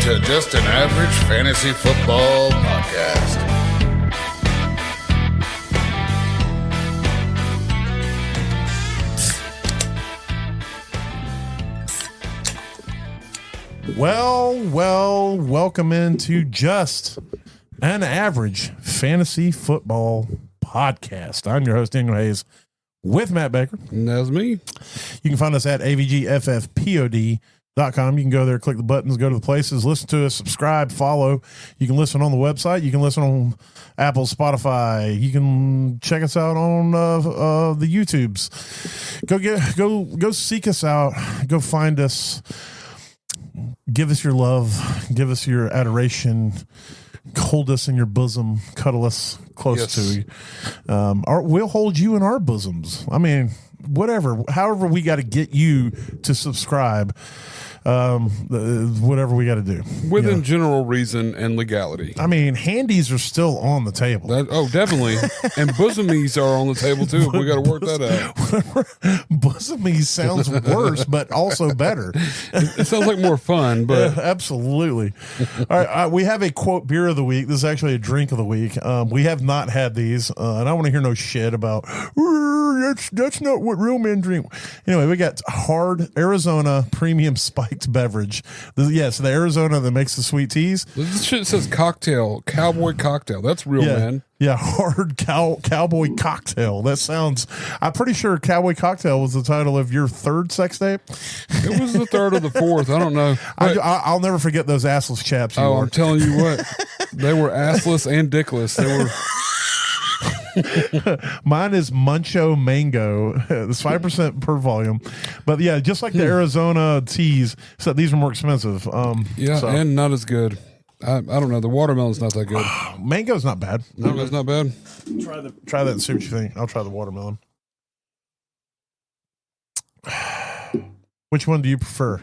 to Just an Average Fantasy Football Podcast. Well, welcome into Just an Average Fantasy Football Podcast. I'm your host, Daniel Hayes, with Matt Baker. And that's me. You can find us at avgffpod.com. You can go there, click the buttons, go to the places, listen to us, subscribe, follow. You can listen on the website. You can listen on Apple, Spotify. You can check us out on the YouTubes. Go seek us out. Go find us. Give us your love. Give us your adoration. Hold us in your bosom. Cuddle us close to you. We'll hold you in our bosoms. I mean, however we got to get you to subscribe. Whatever we got to do Within general reason and legality. I mean, handies are still on the table. Definitely. And bosomies are on the table too. We got to work that out. Bosomies sounds worse, but also better. It sounds like more fun, but absolutely. All right, we have a quote beer of the week. This is actually a drink of the week. We have not had these, and I don't want to hear no shit about that's not what real men drink. Anyway, we got Hard Arizona Premium Spiked Beverage. Yes, the Arizona that makes the sweet teas. This shit says cocktail, cowboy cocktail. That's real, man. Yeah, Hard Cowboy Cocktail. That sounds. I'm pretty sure Cowboy Cocktail was the title of your third sex tape. It was the third or the fourth. I don't know. I'll never forget those assless chaps. I'm telling you what, they were assless and dickless. They were. Mine is Muncho Mango. It's 5% per volume, but yeah, just like the Arizona teas, except these are more expensive. And not as good. I don't know. The watermelon's not that good. Mango's not bad. Mango's not bad. Try that and see what you think. I'll try the watermelon. Which one do you prefer?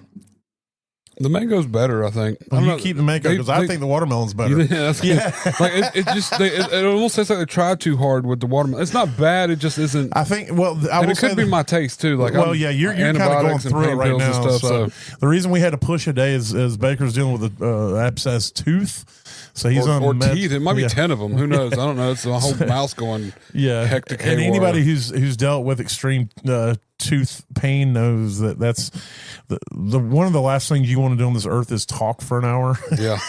The mango's better, I think. You keep the mango because I think the watermelon's better. Yeah. Like it almost tastes like they tried too hard with the watermelon. It's not bad. It just isn't. I think. Well, it could be my taste too. Like, you're kind of going through it right now. So the reason we had to push a day is Baker's dealing with an abscess tooth. So he's on teeth. It might be 10 of them. Who knows? I don't know. It's a whole mouse going hectic. And anybody who's dealt with extreme tooth pain knows that's the one of the last things you want to do on this earth is talk for an hour. Yeah,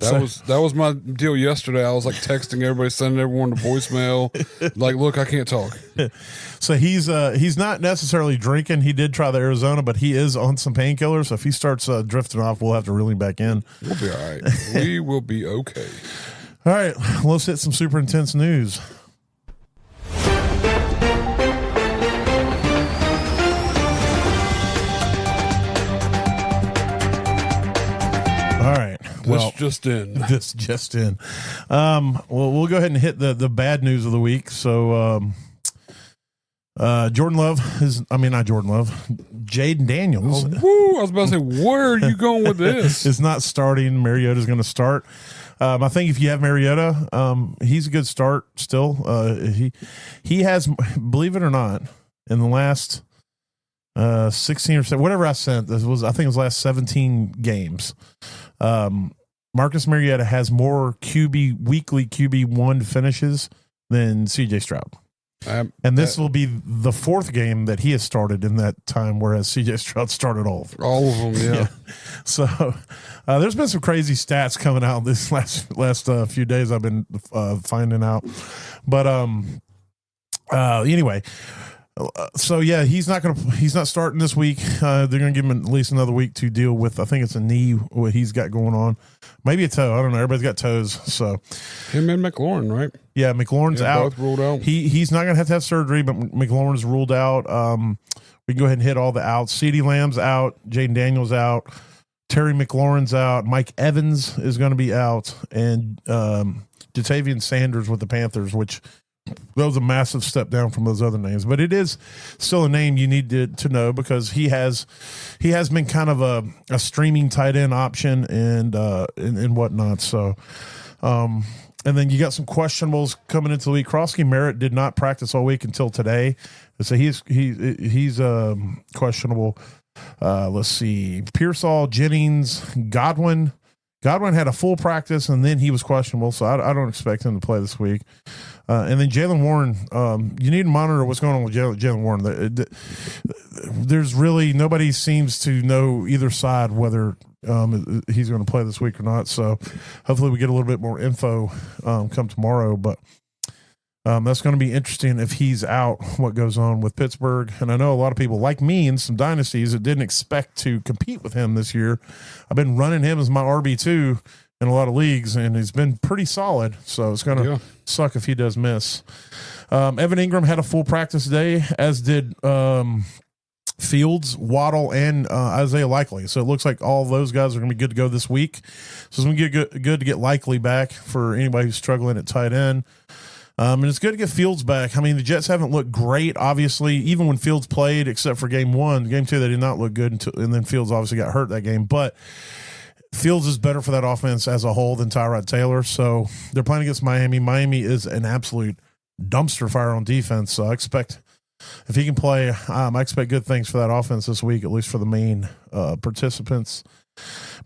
that was my deal yesterday. I was like texting everybody, sending everyone to voicemail. Like, look, I can't talk. So he's not necessarily drinking. He did try the Arizona, but he is on some painkillers. So if he starts drifting off, we'll have to reel him back in. We'll be all right. We will be okay. All right, let's hit some super intense news. All right. This just in. Well, we'll go ahead and hit the bad news of the week. So, Jordan Love not Jordan Love. Jaden Daniels. I was about to say, where are you going with this? Is not starting. Mariota's going to start. I think if you have Mariota, he's a good start still. He has, believe it or not, in the last 16 or so, whatever I sent, I think it was last 17 games. Marcus Mariota has more weekly QB1 finishes than CJ Stroud. And this will be the fourth game that he has started in that time, whereas CJ Stroud started all of them. Yeah. So there's been some crazy stats coming out this last few days. I've been finding out, but anyway. So yeah, he's not starting this week. They're going to give him at least another week to deal with. I think it's a knee what he's got going on, maybe a toe. I don't know. Everybody's got toes. So him and McLaurin, right? Yeah, McLaurin's out. Both ruled out. He's not going to have surgery, but McLaurin's ruled out. We can go ahead and hit all the outs. CeeDee Lamb's out. Jaden Daniels out. Terry McLaurin's out. Mike Evans is going to be out, and Jatavian Sanders with the Panthers, which. That was a massive step down from those other names, but it is still a name you need to know because he has been kind of a streaming tight end option and whatnot. So, and then you got some questionables coming into the week. Krosky Merritt did not practice all week until today, so he's questionable. Let's see, Pearsall, Jennings, Godwin, Godwin had a full practice, and then he was questionable, so I don't expect him to play this week. And then Jaylen Warren, you need to monitor what's going on with Jaylen Warren. There's really nobody seems to know either side whether he's going to play this week or not. So hopefully we get a little bit more info come tomorrow. But that's going to be interesting if he's out, what goes on with Pittsburgh. And I know a lot of people like me in some dynasties that didn't expect to compete with him this year. I've been running him as my RB2 in a lot of leagues, and he's been pretty solid. So it's going to suck if he does miss. Evan Ingram had a full practice day, as did Fields, Waddle, and Isaiah Likely. So it looks like all those guys are going to be good to go this week. So it's going to be good to get Likely back for anybody who's struggling at tight end. And it's good to get Fields back. I mean, the Jets haven't looked great, obviously, even when Fields played, except for game 1. Game 2, they did not look good, and then Fields obviously got hurt that game. But Fields is better for that offense as a whole than Tyrod Taylor. So they're playing against Miami. Miami is an absolute dumpster fire on defense. So I expect, if he can play, I expect good things for that offense this week, at least for the main participants.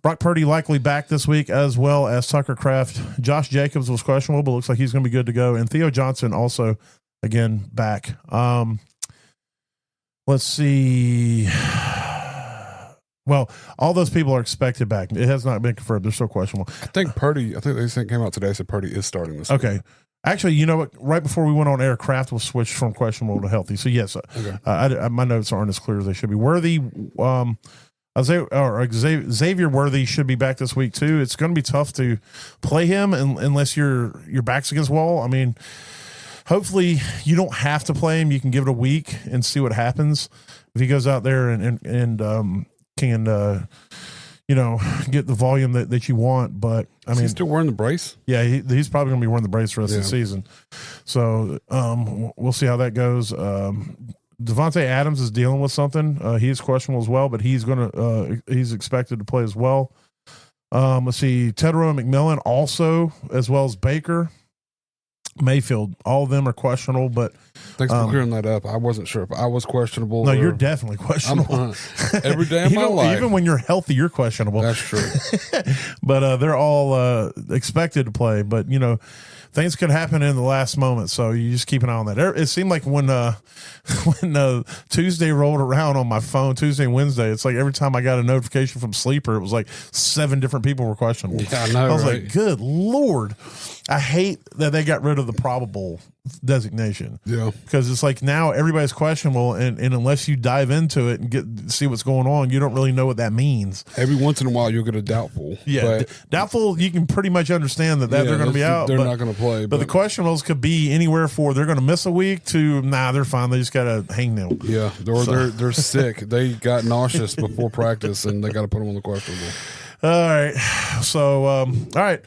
Brock Purdy likely back this week, as well as Tucker Kraft. Josh Jacobs was questionable, but looks like he's going to be good to go. And Theo Johnson also, again, back. Let's see. Well, all those people are expected back. It has not been confirmed. They're still questionable. I think they came out today, said Purdy is starting this week. Okay. Actually, you know what? Right before we went on air, Kraft was switched from questionable to healthy. So, yes, my notes aren't as clear as they should be. Worthy, Xavier Worthy should be back this week, too. It's going to be tough to play him unless your back's against the wall. I mean, hopefully you don't have to play him. You can give it a week and see what happens. If he goes out there and can get the volume that you want. But I mean, he's still wearing the brace. Yeah, he's probably going to be wearing the brace for the rest of the season. So we'll see how that goes. Devontae Adams is dealing with something. He's questionable as well, but he's expected to play as well. Let's see, Tedrow and McMillan also, as well as Baker. Mayfield, all of them are questionable, but thanks for clearing that up. I wasn't sure if I was questionable. No, you're definitely questionable. Every day of my life. Even when you're healthy, you're questionable. That's true. But they're all expected to play. But, things could happen in the last moment, so you just keep an eye on that. It seemed like when Tuesday rolled around on my phone, Tuesday and Wednesday, it's like every time I got a notification from Sleeper, it was like 7 different people were questionable. Yeah, I know, I was like, good Lord. I hate that they got rid of the probable designation. Yeah. Because it's like now everybody's questionable, and unless you dive into it and see what's going on, you don't really know what that means. Every once in a while, you'll get a doubtful. Yeah. Doubtful, you can pretty much understand that they're going to be out. They're not going to play. But the questionables could be anywhere for they're going to miss a week to, they're fine. They just got to hang them. Yeah. They're sick. They got nauseous before practice, and they got to put them on the questionable. All right. So, all right.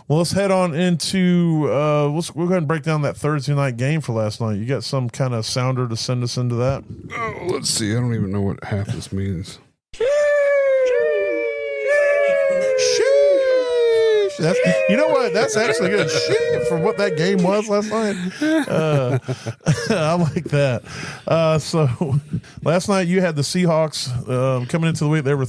Well, let's head on into we'll go ahead and break down that Thursday night game for last night. You got some kind of sounder to send us into that? Oh, let's see. I don't even know what half this means. You know what? That's actually good shit for what that game was last night. I like that. So last night you had the Seahawks coming into the week. They were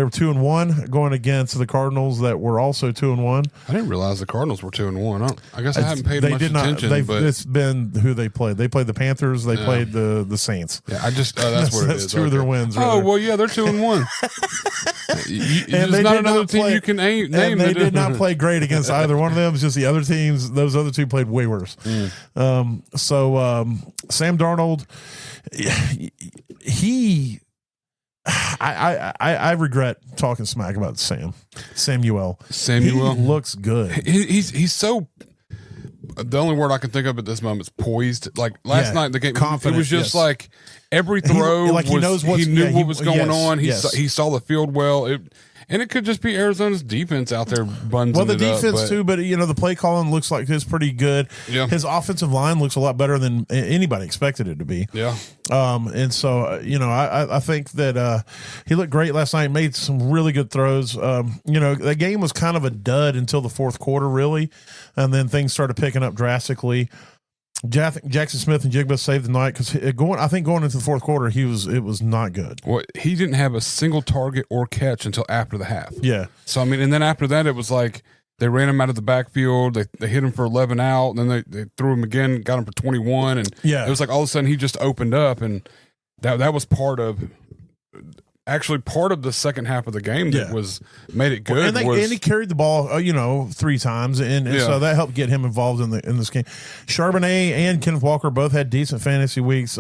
2-1 going against the Cardinals that were also 2-1. I didn't realize the Cardinals were 2-1. I guess I haven't paid much attention. But it's been who they played. They played the Panthers. They played the Saints. Yeah, that's what it is. That's two of their wins. Oh, well, yeah, they're 2-1. And there's not another team you can name. And they did not play great against either one of them. It's just the other teams. Those other two played way worse. Sam Darnold, I regret talking smack about Samuel. He looks good. He's so. The only word I can think of at this moment is poised. Like last night, the game, confident, it was just like every throw. He knew what was going on. He saw the field well. And it could just be Arizona's defense out there bunging the defense too, but the play calling looks like it's pretty good. Yeah. His offensive line looks a lot better than anybody expected it to be. Yeah. And so I think that he looked great last night. Made some really good throws. The game was kind of a dud until the fourth quarter, really, and then things started picking up drastically. Jackson Smith and Jigba saved the night because I think going into the fourth quarter, it was not good. Well, he didn't have a single target or catch until after the half. Yeah. So I mean, and then after that, it was like they ran him out of the backfield. They hit him for 11 out, and then they threw him again, got him for 21, and it was like all of a sudden he just opened up, and that was part of the second half of the game that was made it good. And he carried the ball, 3 times, and so that helped get him involved in this game. Charbonnet and Kenneth Walker both had decent fantasy weeks.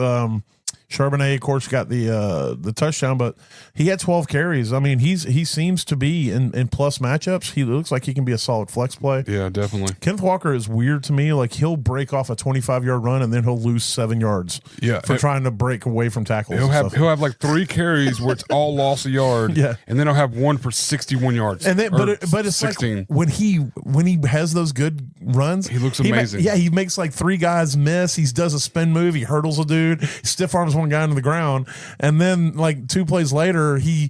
Charbonnet, of course, got the touchdown, but he had 12 carries. I mean, he seems to be in plus matchups. He looks like he can be a solid flex play. Yeah, definitely. Kenneth Walker is weird to me. Like, he'll break off a 25-yard run, and then he'll lose 7 yards for trying to break away from tackles. He'll have like 3 carries where it's all loss a yard, and then he'll have one for 61 yards. And then, but it's 16. Like when he has those good runs, he looks amazing. He makes like 3 guys miss. He does a spin move. He hurdles a dude, stiff arms one guy into the ground, and then like 2 plays later, he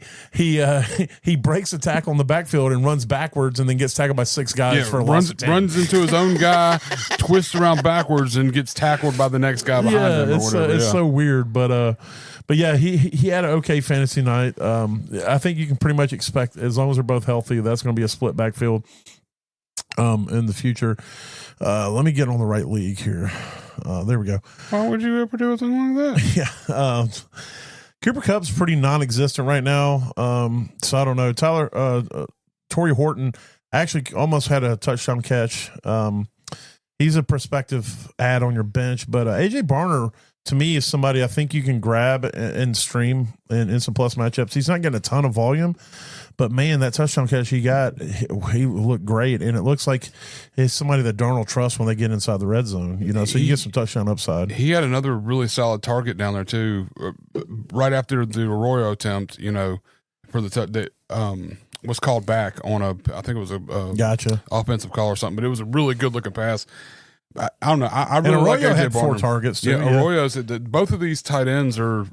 breaks a tackle in the backfield and runs backwards, and then gets tackled by 6 guys for a loss of 10. Runs into his own guy, twists around backwards, and gets tackled by the next guy behind him. Or whatever. It's so weird, but yeah, he had an okay fantasy night. I think you can pretty much expect, as long as they're both healthy, that's going to be a split backfield in the future. Let me get on the right league here. There we go. Why would you ever do something like that? Yeah. Cooper Kupp's pretty non-existent right now. So I don't know. Torrey Horton actually almost had a touchdown catch. He's a prospective ad on your bench, but AJ Barner, to me, is somebody I think you can grab and stream in some plus matchups. He's not getting a ton of volume, but man, that touchdown catch he got, he looked great, and it looks like it's somebody that Darnold trusts when they get inside the red zone. So you get some touchdown upside. He had another really solid target down there too, right after the Arroyo attempt. For the was called back on I think it was a offensive call or something, but it was a really good looking pass. I don't know. I really like AJ had Barner. 4 targets too. Yeah, Arroyo's. Both of these tight ends are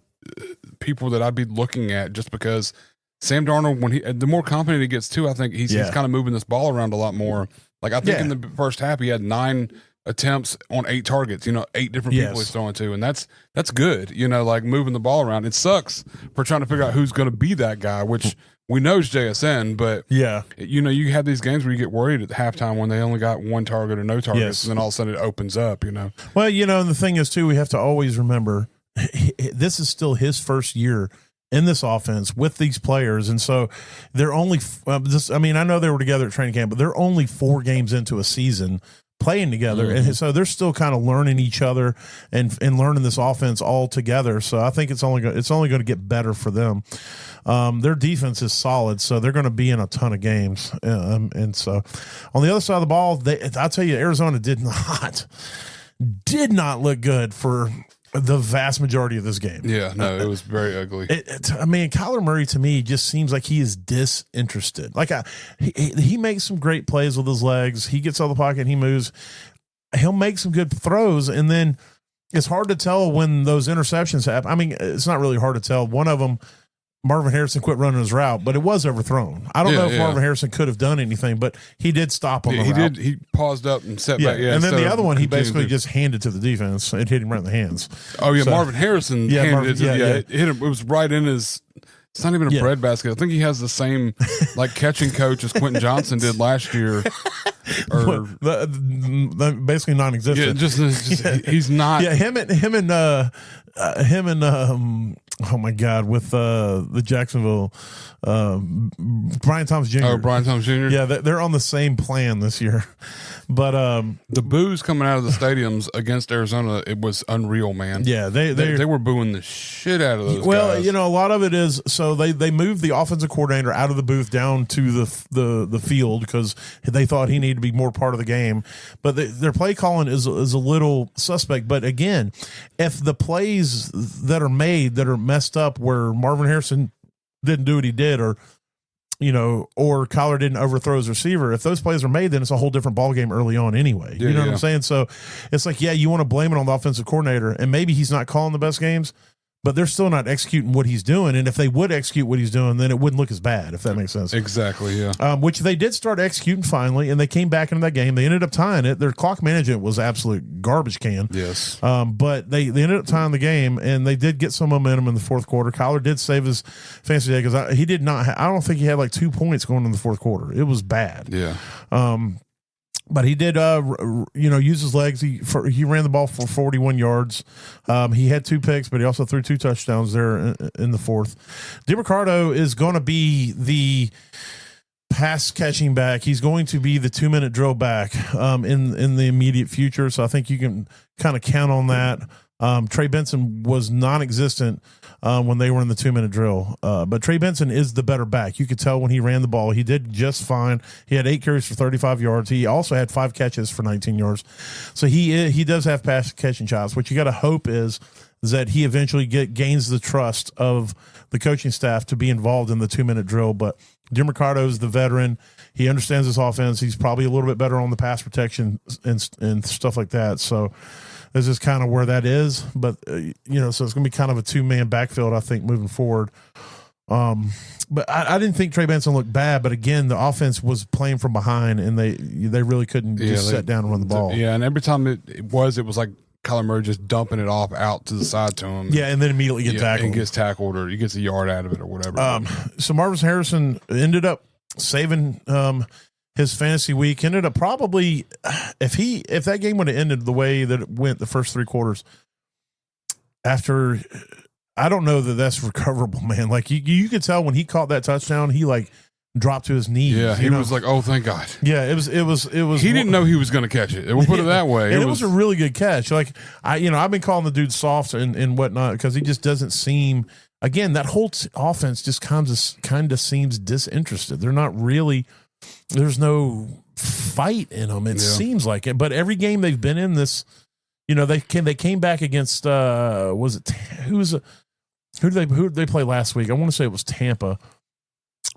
people that I'd be looking at just because Sam Darnold, the more confident he gets too, I think he's kind of moving this ball around a lot more. Like I think in the first half he had 9 attempts on 8 targets. 8 different people he's throwing to, and that's good. Like moving the ball around. It sucks for trying to figure out who's going to be that guy, which we know is JSN. But you have these games where you get worried at halftime when they only got 1 target or no targets, and then all of a sudden it opens up. Well, and the thing is too, we have to always remember this is still his first year in this offense with these players, and so they're only I know they were together at training camp, but they're only 4 games into a season playing together, and so they're still kind of learning each other and learning this offense all together. So I think it's only going to get better for them. Their defense is solid, so they're going to be in a ton of games. And so on the other side of the ball, I'll tell you, Arizona did not look good for the vast majority of this game. Yeah, no, it was very ugly. Kyler Murray to me just seems like he is disinterested. Like he makes some great plays with his legs. He gets out of the pocket, he moves. He'll make some good throws, and then it's hard to tell when those interceptions happen. It's not really hard to tell. One of them, Marvin Harrison quit running his route, but it was overthrown. I don't know if Marvin Harrison could have done anything, but he did stop on the route. He paused up and set back. And then the other one, he basically just handed to the defense. It hit him right in the hands. Oh, yeah, so, Marvin Harrison handed it hit him. It was right in his... It's not even a bread basket. I think he has the same catching coach as Quentin Johnson did last year. Or basically non-existent. Yeah, he's not. Yeah, him and oh my God, with the Jacksonville Brian Thomas Jr. Oh, Brian Thomas Jr. Yeah, they're on the same plan this year. But the boos coming out of the stadiums against Arizona, it was unreal, man. Yeah, they were booing the shit out of those guys. Well, a lot of it is so they moved the offensive coordinator out of the booth down to the field because they thought he needed to be more part of the game. But their play calling is a little suspect. But again, if the plays that are made that are messed up where Marvin Harrison didn't do what he did, or Kyler didn't overthrow his receiver, if those plays are made, then it's a whole different ballgame early on anyway. You know what I'm saying? So it's like, you want to blame it on the offensive coordinator, and maybe he's not calling the best games, but they're still not executing what he's doing. And if they would execute what he's doing, then it wouldn't look as bad, if that makes sense. Exactly, yeah. Which they did start executing finally, and they came back into that game. They ended up tying it. Their clock management was absolute garbage can. Yes. But they ended up tying the game, and they did get some momentum in the fourth quarter. Kyler did save his fantasy day because he did not. I don't think he had like 2 points going in the fourth quarter. It was bad. Yeah. But he did, use his legs. He ran the ball for 41 yards. He had 2 picks, but he also threw 2 touchdowns there in the fourth. DeRicardo is going to be the pass catching back. He's going to be the 2-minute drill back in the immediate future. So I think you can kind of count on that. Trey Benson was non-existent when they were in the 2-minute drill. But Trey Benson is the better back. You could tell when he ran the ball, he did just fine. He had 8 carries for 35 yards. He also had 5 catches for 19 yards. So he does have pass catching chops. What you got to hope is that he eventually gains the trust of the coaching staff to be involved in the 2-minute drill. But DeRicardo is the veteran. He understands his offense. He's probably a little bit better on the pass protection and stuff like that. So this is kind of where that is, but so it's going to be kind of a 2-man backfield, I think, moving forward. But I didn't think Trey Benson looked bad, but again, the offense was playing from behind, and they really couldn't just sit down and run the ball. Yeah, and every time it was like Kyler Murray just dumping it off out to the side to him. Yeah, and then immediately get tackled. And gets tackled, or he gets a yard out of it, or whatever. So Marvin Harrison ended up saving his fantasy week. Ended up probably, if that game would have ended the way that it went the first 3 quarters, after, I don't know that that's recoverable, man. Like you could tell when he caught that touchdown, he like dropped to his knees. Yeah, he was like, "Oh, thank God." Yeah, it was. He didn't know he was going to catch it. We'll put it that way. And it was a really good catch. Like I've been calling the dude soft and whatnot because he just doesn't seem. Again, that whole offense just kind of seems disinterested. They're not really. There's no fight in them. It seems like it. But every game they've been in this, they came back against. Was it who did they play last week? I want to say it was Tampa.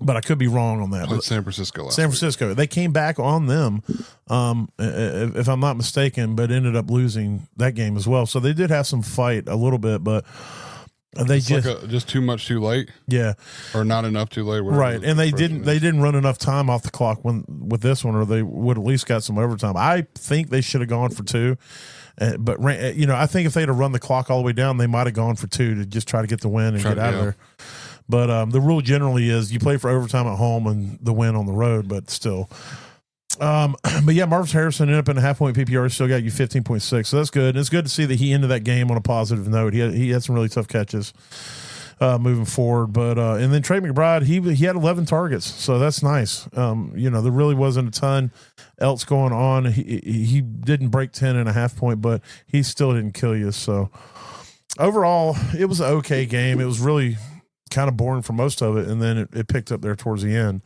But I could be wrong on that. San Francisco. San Francisco. They came back on them, if I'm not mistaken, but ended up losing that game as well. So they did have some fight a little bit, but they just too much too late. Yeah, or not enough too late. Right, and they didn't run enough time off the clock with this one, or they would at least got some overtime. I think they should have gone for 2. But I think if they'd have run the clock all the way down, they might have gone for 2 to just try to get the win and get out of there. But the rule generally is you play for overtime at home and the win on the road, but still. But yeah, Marvin Harrison ended up in a half-point PPR. Still got you 15.6, so that's good. And it's good to see that he ended that game on a positive note. He had some really tough catches moving forward. But and then Trey McBride, he had 11 targets, so that's nice. There really wasn't a ton else going on. He didn't break 10.5 point, but he still didn't kill you. So overall, it was an okay game. It was really kind of boring for most of it, and then it picked up there towards the end.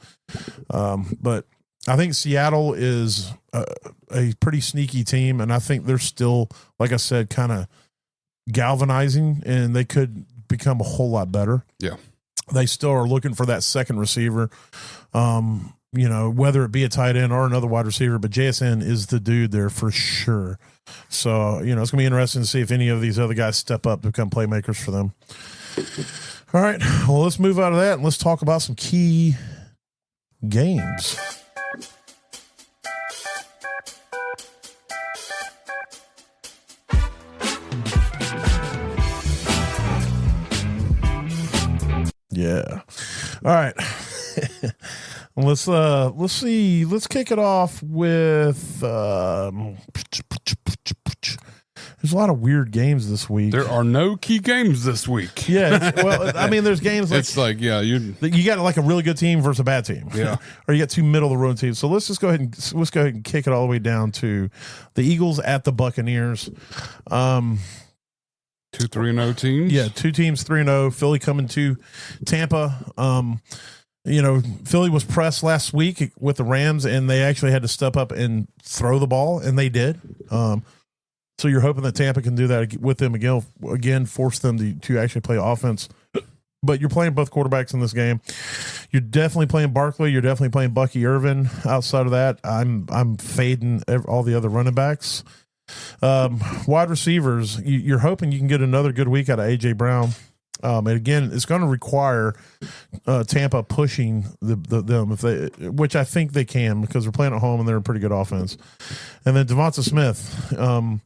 But I think Seattle is a pretty sneaky team, and I think they're still, like I said, kind of galvanizing, and they could become a whole lot better. Yeah. They still are looking for that second receiver, whether it be a tight end or another wide receiver, but JSN is the dude there for sure. So, it's going to be interesting to see if any of these other guys step up to become playmakers for them. All right, well, let's move out of that and let's talk about some key games. Yeah. All right. Let's see. Let's kick it off with there's a lot of weird games this week. There are no key games this week. Yeah. There's games like it's like, you got like a really good team versus a bad team. Yeah. Or you got 2 middle of the road teams. So let's go ahead and kick it all the way down to the Eagles at the Buccaneers. 2 3-0 teams. Yeah, 2 teams 3-0. Philly coming to Tampa. Philly was pressed last week with the Rams, and they actually had to step up and throw the ball, and they did. So you're hoping that Tampa can do that with them again, force them to actually play offense. But you're playing both quarterbacks in this game. You're definitely playing Barkley. You're definitely playing Bucky Irvin. Outside of that, I'm fading all the other running backs. Wide receivers, you're hoping you can get another good week out of A.J. Brown. And again, it's going to require Tampa pushing them, which I think they can because they're playing at home and they're a pretty good offense. And then Devonta Smith, you're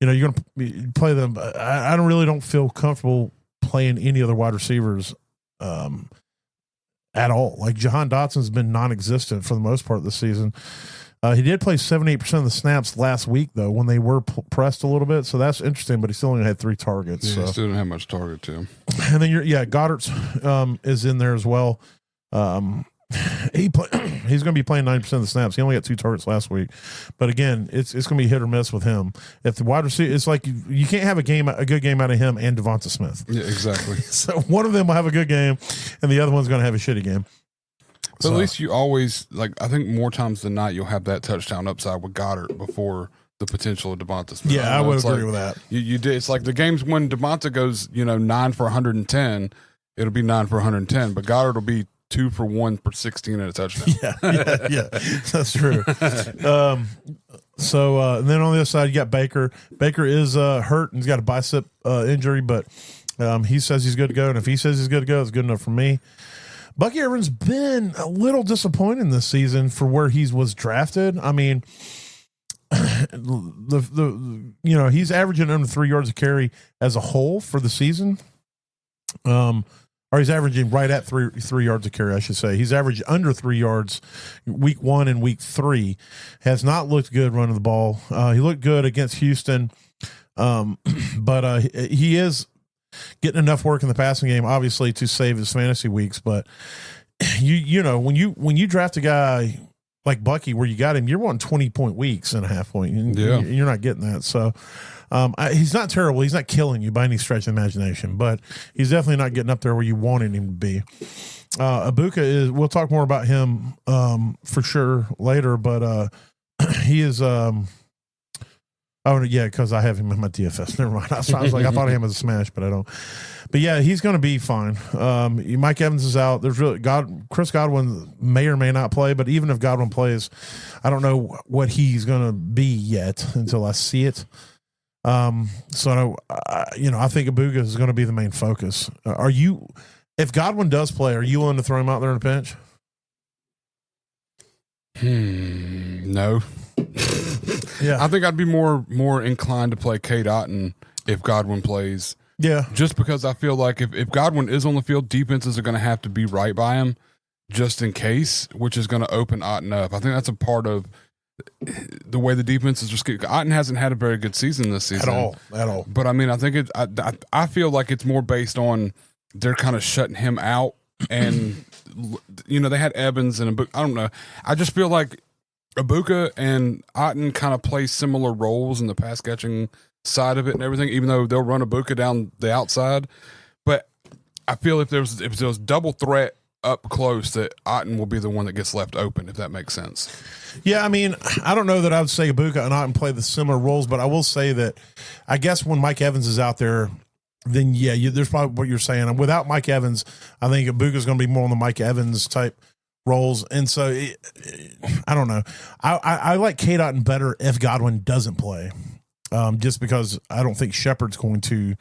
going to play them. I don't feel comfortable playing any other wide receivers at all. Like Jahan Dotson's been non-existent for the most part of the season. He did play 78% of the snaps last week, though, when they were pressed a little bit. So that's interesting, but he still only had 3 targets. Yeah, he still didn't have much target to him. And then Goddard's is in there as well. He's going to be playing 90% of the snaps. He only got 2 targets last week. But again, it's going to be hit or miss with him. If the wide receiver, it's like you can't have a good game out of him and Devonta Smith. Yeah, exactly. So one of them will have a good game, and the other one's going to have a shitty game. But at least you always, I think more times than not, you'll have that touchdown upside with Goddard before the potential of Devonta Smith. Yeah, I would agree with that. You did. It's like the games when Devonta goes, 9 for 110, it'll be 9 for 110, but Goddard will be 2 for 1 for 16 at a touchdown. Yeah, that's true. And then on the other side, you got Baker. Baker is hurt and he's got a bicep injury, but he says he's good to go. And if he says he's good to go, it's good enough for me. Bucky Irvin's been a little disappointing this season for where he was drafted. I mean, he's averaging under 3 yards a carry as a whole for the season. Or he's averaging right at 3 yards a carry, I should say. He's averaged under 3 yards week 1 and week 3. Has not looked good running the ball. He looked good against Houston. But he is getting enough work in the passing game, obviously, to save his fantasy weeks. But when you draft a guy like Bucky, where you got him, you're wanting 20-point weeks and a half point. You're not getting that. So he's not terrible. He's not killing you by any stretch of the imagination, but he's definitely not getting up there where you wanted him to be. Ibuka is. We'll talk more about him for sure later, but he is. Oh, yeah, because I have him in my DFS. Never mind. I was like, I thought of him as a smash, but I don't. But, yeah, he's going to be fine. Mike Evans is out. Chris Godwin may or may not play, but even if Godwin plays, I don't know what he's going to be yet until I see it. I think Ibuka is going to be the main focus. If Godwin does play, are you willing to throw him out there in a pinch? No. Yeah, I think I'd be more inclined to play Cade Otton if Godwin plays. Yeah, just because I feel like if Godwin is on the field, defenses are going to have to be right by him just in case, which is going to open Otton up. I think that's a part of the way the defense is just. Otton hasn't had a very good season this season at all. But I mean, I think I feel like it's more based on they're kind of shutting him out, and they had Evans and I don't know. I just feel like Ibuka and Otton kind of play similar roles in the pass catching side of it and everything, even though they'll run Ibuka down the outside. But I feel if there was double threat up close, that Otton will be the one that gets left open, if that makes sense. Yeah, I mean, I don't know that I would say Ibuka and Otton play the similar roles, but I will say that I guess when Mike Evans is out there, then there's probably what you're saying. And without Mike Evans, I think Ibuka is going to be more on the Mike Evans type roles. And so I don't know. I like Cade Otton better if Godwin doesn't play, just because I don't think Shepard's going to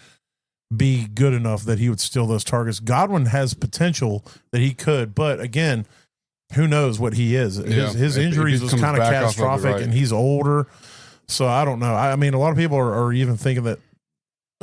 be good enough that he would steal those targets. Godwin has potential that he could, but again, who knows what he is. His injuries was kind of catastrophic, and he's older. So I don't know. I mean, a lot of people are even thinking that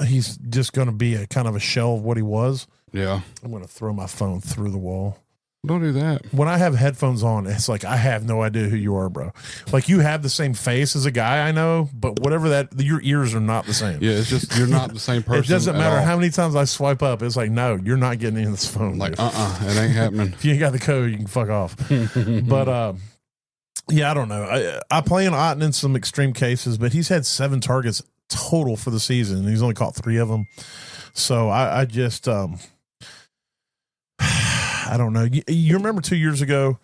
he's just going to be a kind of a shell of what he was. Yeah. I'm going to throw my phone through the wall. Don't do that. When I have headphones on, it's like I have no idea who you are, bro. Like you have the same face as a guy I know, but whatever your ears are not the same. Yeah, it's just you're not the same person. It doesn't matter how many times I swipe up. It's like, no, you're not getting in this phone. Like, it ain't happening. If you ain't got the code, you can fuck off. But yeah, I don't know. I play in Otton in some extreme cases, but he's had 7 targets total for the season. He's only caught 3 of them. So I just I don't know. You remember 2 years ago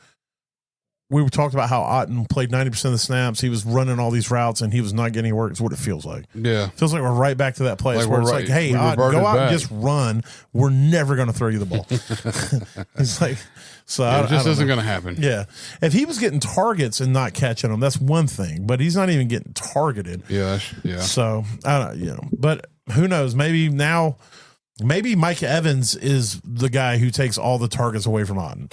we talked about how Otten played 90% of the snaps. He was running all these routes and he was not getting any work. It's what it feels like. Yeah. Feels like we're right back to that place where it's like, hey, Otten, go out and just run. We're never going to throw you the ball. It's like, so it just isn't going to happen. Yeah. If he was getting targets and not catching them, that's one thing, but he's not even getting targeted. Yeah. Yeah. So I don't, but who knows? Maybe Mike Evans is the guy who takes all the targets away from Otten.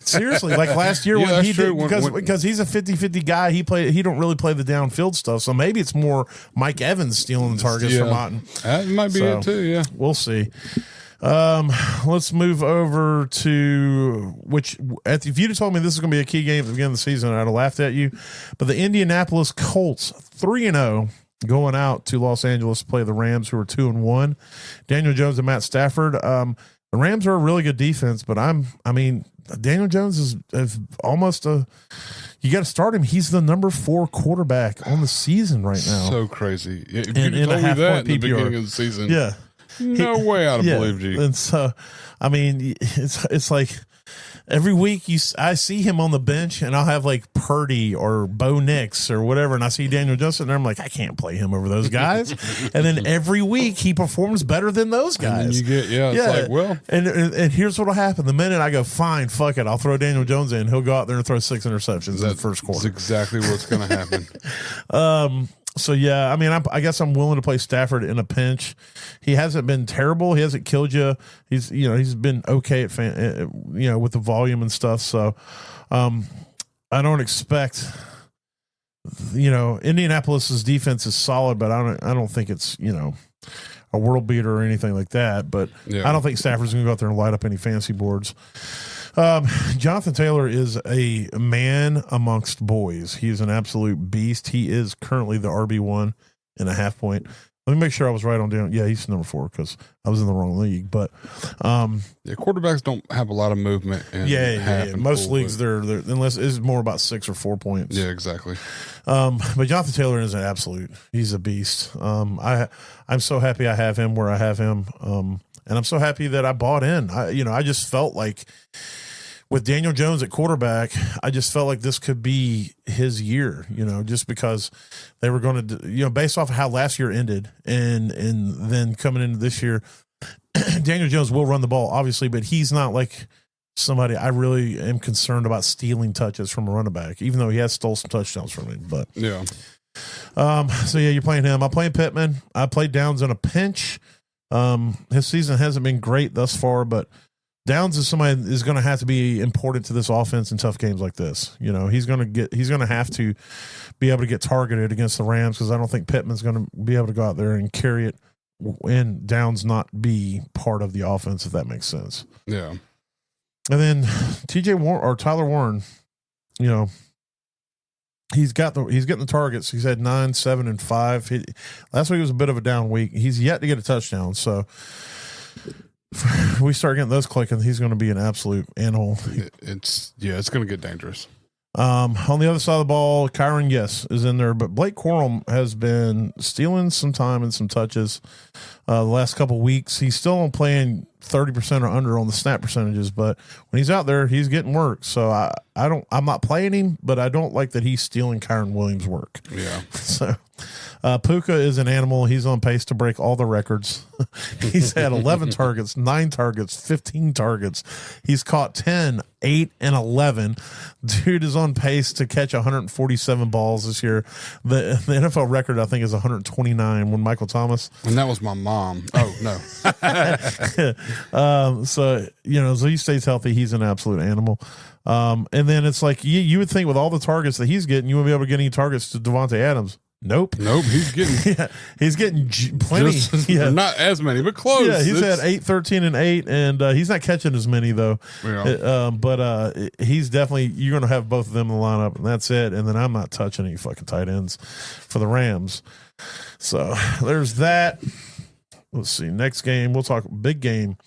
Seriously, like last year when he did, because he's a 50-50 guy, he don't really play the downfield stuff. So maybe it's more Mike Evans stealing the targets from Otten. That might be it too, yeah. We'll see. Let's move over to if you'd have told me this is going to be a key game at the beginning of the season, I'd have laughed at you. But the Indianapolis Colts 3-0 going out to Los Angeles to play the Rams, who are 2-1. Daniel Jones and Matt Stafford. The Rams are a really good defense, but Daniel Jones is almost you got to start him. He's the number 4 quarterback on the season right now. So crazy. If you told me that in the beginning of the season. Yeah. No way I'd have believed you. And so, it's like every week I see him on the bench and I'll have like Purdy or Bo Nix or whatever. And I see Daniel Jones and I'm like, I can't play him over those guys. And then every week he performs better than those guys. And then you get, it's like, well. And here's what'll happen. The minute I go, fine, fuck it, I'll throw Daniel Jones in. He'll go out there and throw 6 interceptions in the first quarter. That's exactly what's going to happen. So yeah, I guess I'm willing to play Stafford in a pinch. He hasn't been terrible. He hasn't killed you. He's been okay at with the volume and stuff. So, I don't expect. Indianapolis's defense is solid, but I don't think it's a world beater or anything like that. But I don't think Stafford's going to go out there and light up any fancy boards. Jonathan Taylor is a man amongst boys. He's an absolute beast. He is currently the RB1.5 point. Let me make sure I was right on down. Yeah, he's number 4 because I was in the wrong league. But quarterbacks don't have a lot of movement. Yeah. Most leagues they're unless it's more about 6 or 4 points. Yeah, exactly. But Jonathan Taylor is an absolute. He's a beast. I'm so happy I have him where I have him. And I'm so happy that I bought in. I just felt like with Daniel Jones at quarterback, I just felt like this could be his year, just because they were going to, based off of how last year ended and then coming into this year, Daniel Jones will run the ball, obviously, but he's not like somebody I really am concerned about stealing touches from a running back, even though he has stole some touchdowns from him. But yeah. So yeah, you're playing him. I'm playing Pittman. I played Downs in a pinch. His season hasn't been great thus far, but Downs is somebody is going to have to be important to this offense in tough games like this. He's going to have to be able to get targeted against the Rams because I don't think Pittman's going to be able to go out there and carry it and Downs not be part of the offense, if that makes sense. Yeah. And then Tyler Warren, he's getting the targets. He's had 9, 7, and 5. Last week was a bit of a down week. He's yet to get a touchdown. So if we start getting those clicking, he's going to be an absolute animal. It's going to get dangerous. On the other side of the ball, Kyron, is in there, but Blake Corum has been stealing some time and some touches the last couple of weeks. He's still playing 30% or under on the snap percentages, but when he's out there, he's getting work. So I'm not playing him, but I don't like that he's stealing Kyron Williams' work. Yeah. So Puka is an animal. He's on pace to break all the records. He's had 11 targets, 9 targets, 15 targets. He's caught 10, 8, and 11. Dude is on pace to catch 147 balls this year. The NFL record, I think, is 129 when Michael Thomas. And that was my mom. Oh, no. So he stays healthy. He's an absolute animal. And then it's like you would think with all the targets that he's getting, you wouldn't be able to get any targets to Devontae Adams. Nope. He's getting he's getting plenty. Not as many, but close. Yeah, he's had 8, 13, and 8, and he's not catching as many though. Yeah. But he's definitely you're going to have both of them in the lineup, and that's it. And then I'm not touching any fucking tight ends for the Rams. So there's that. Let's see. Next game, we'll talk big game.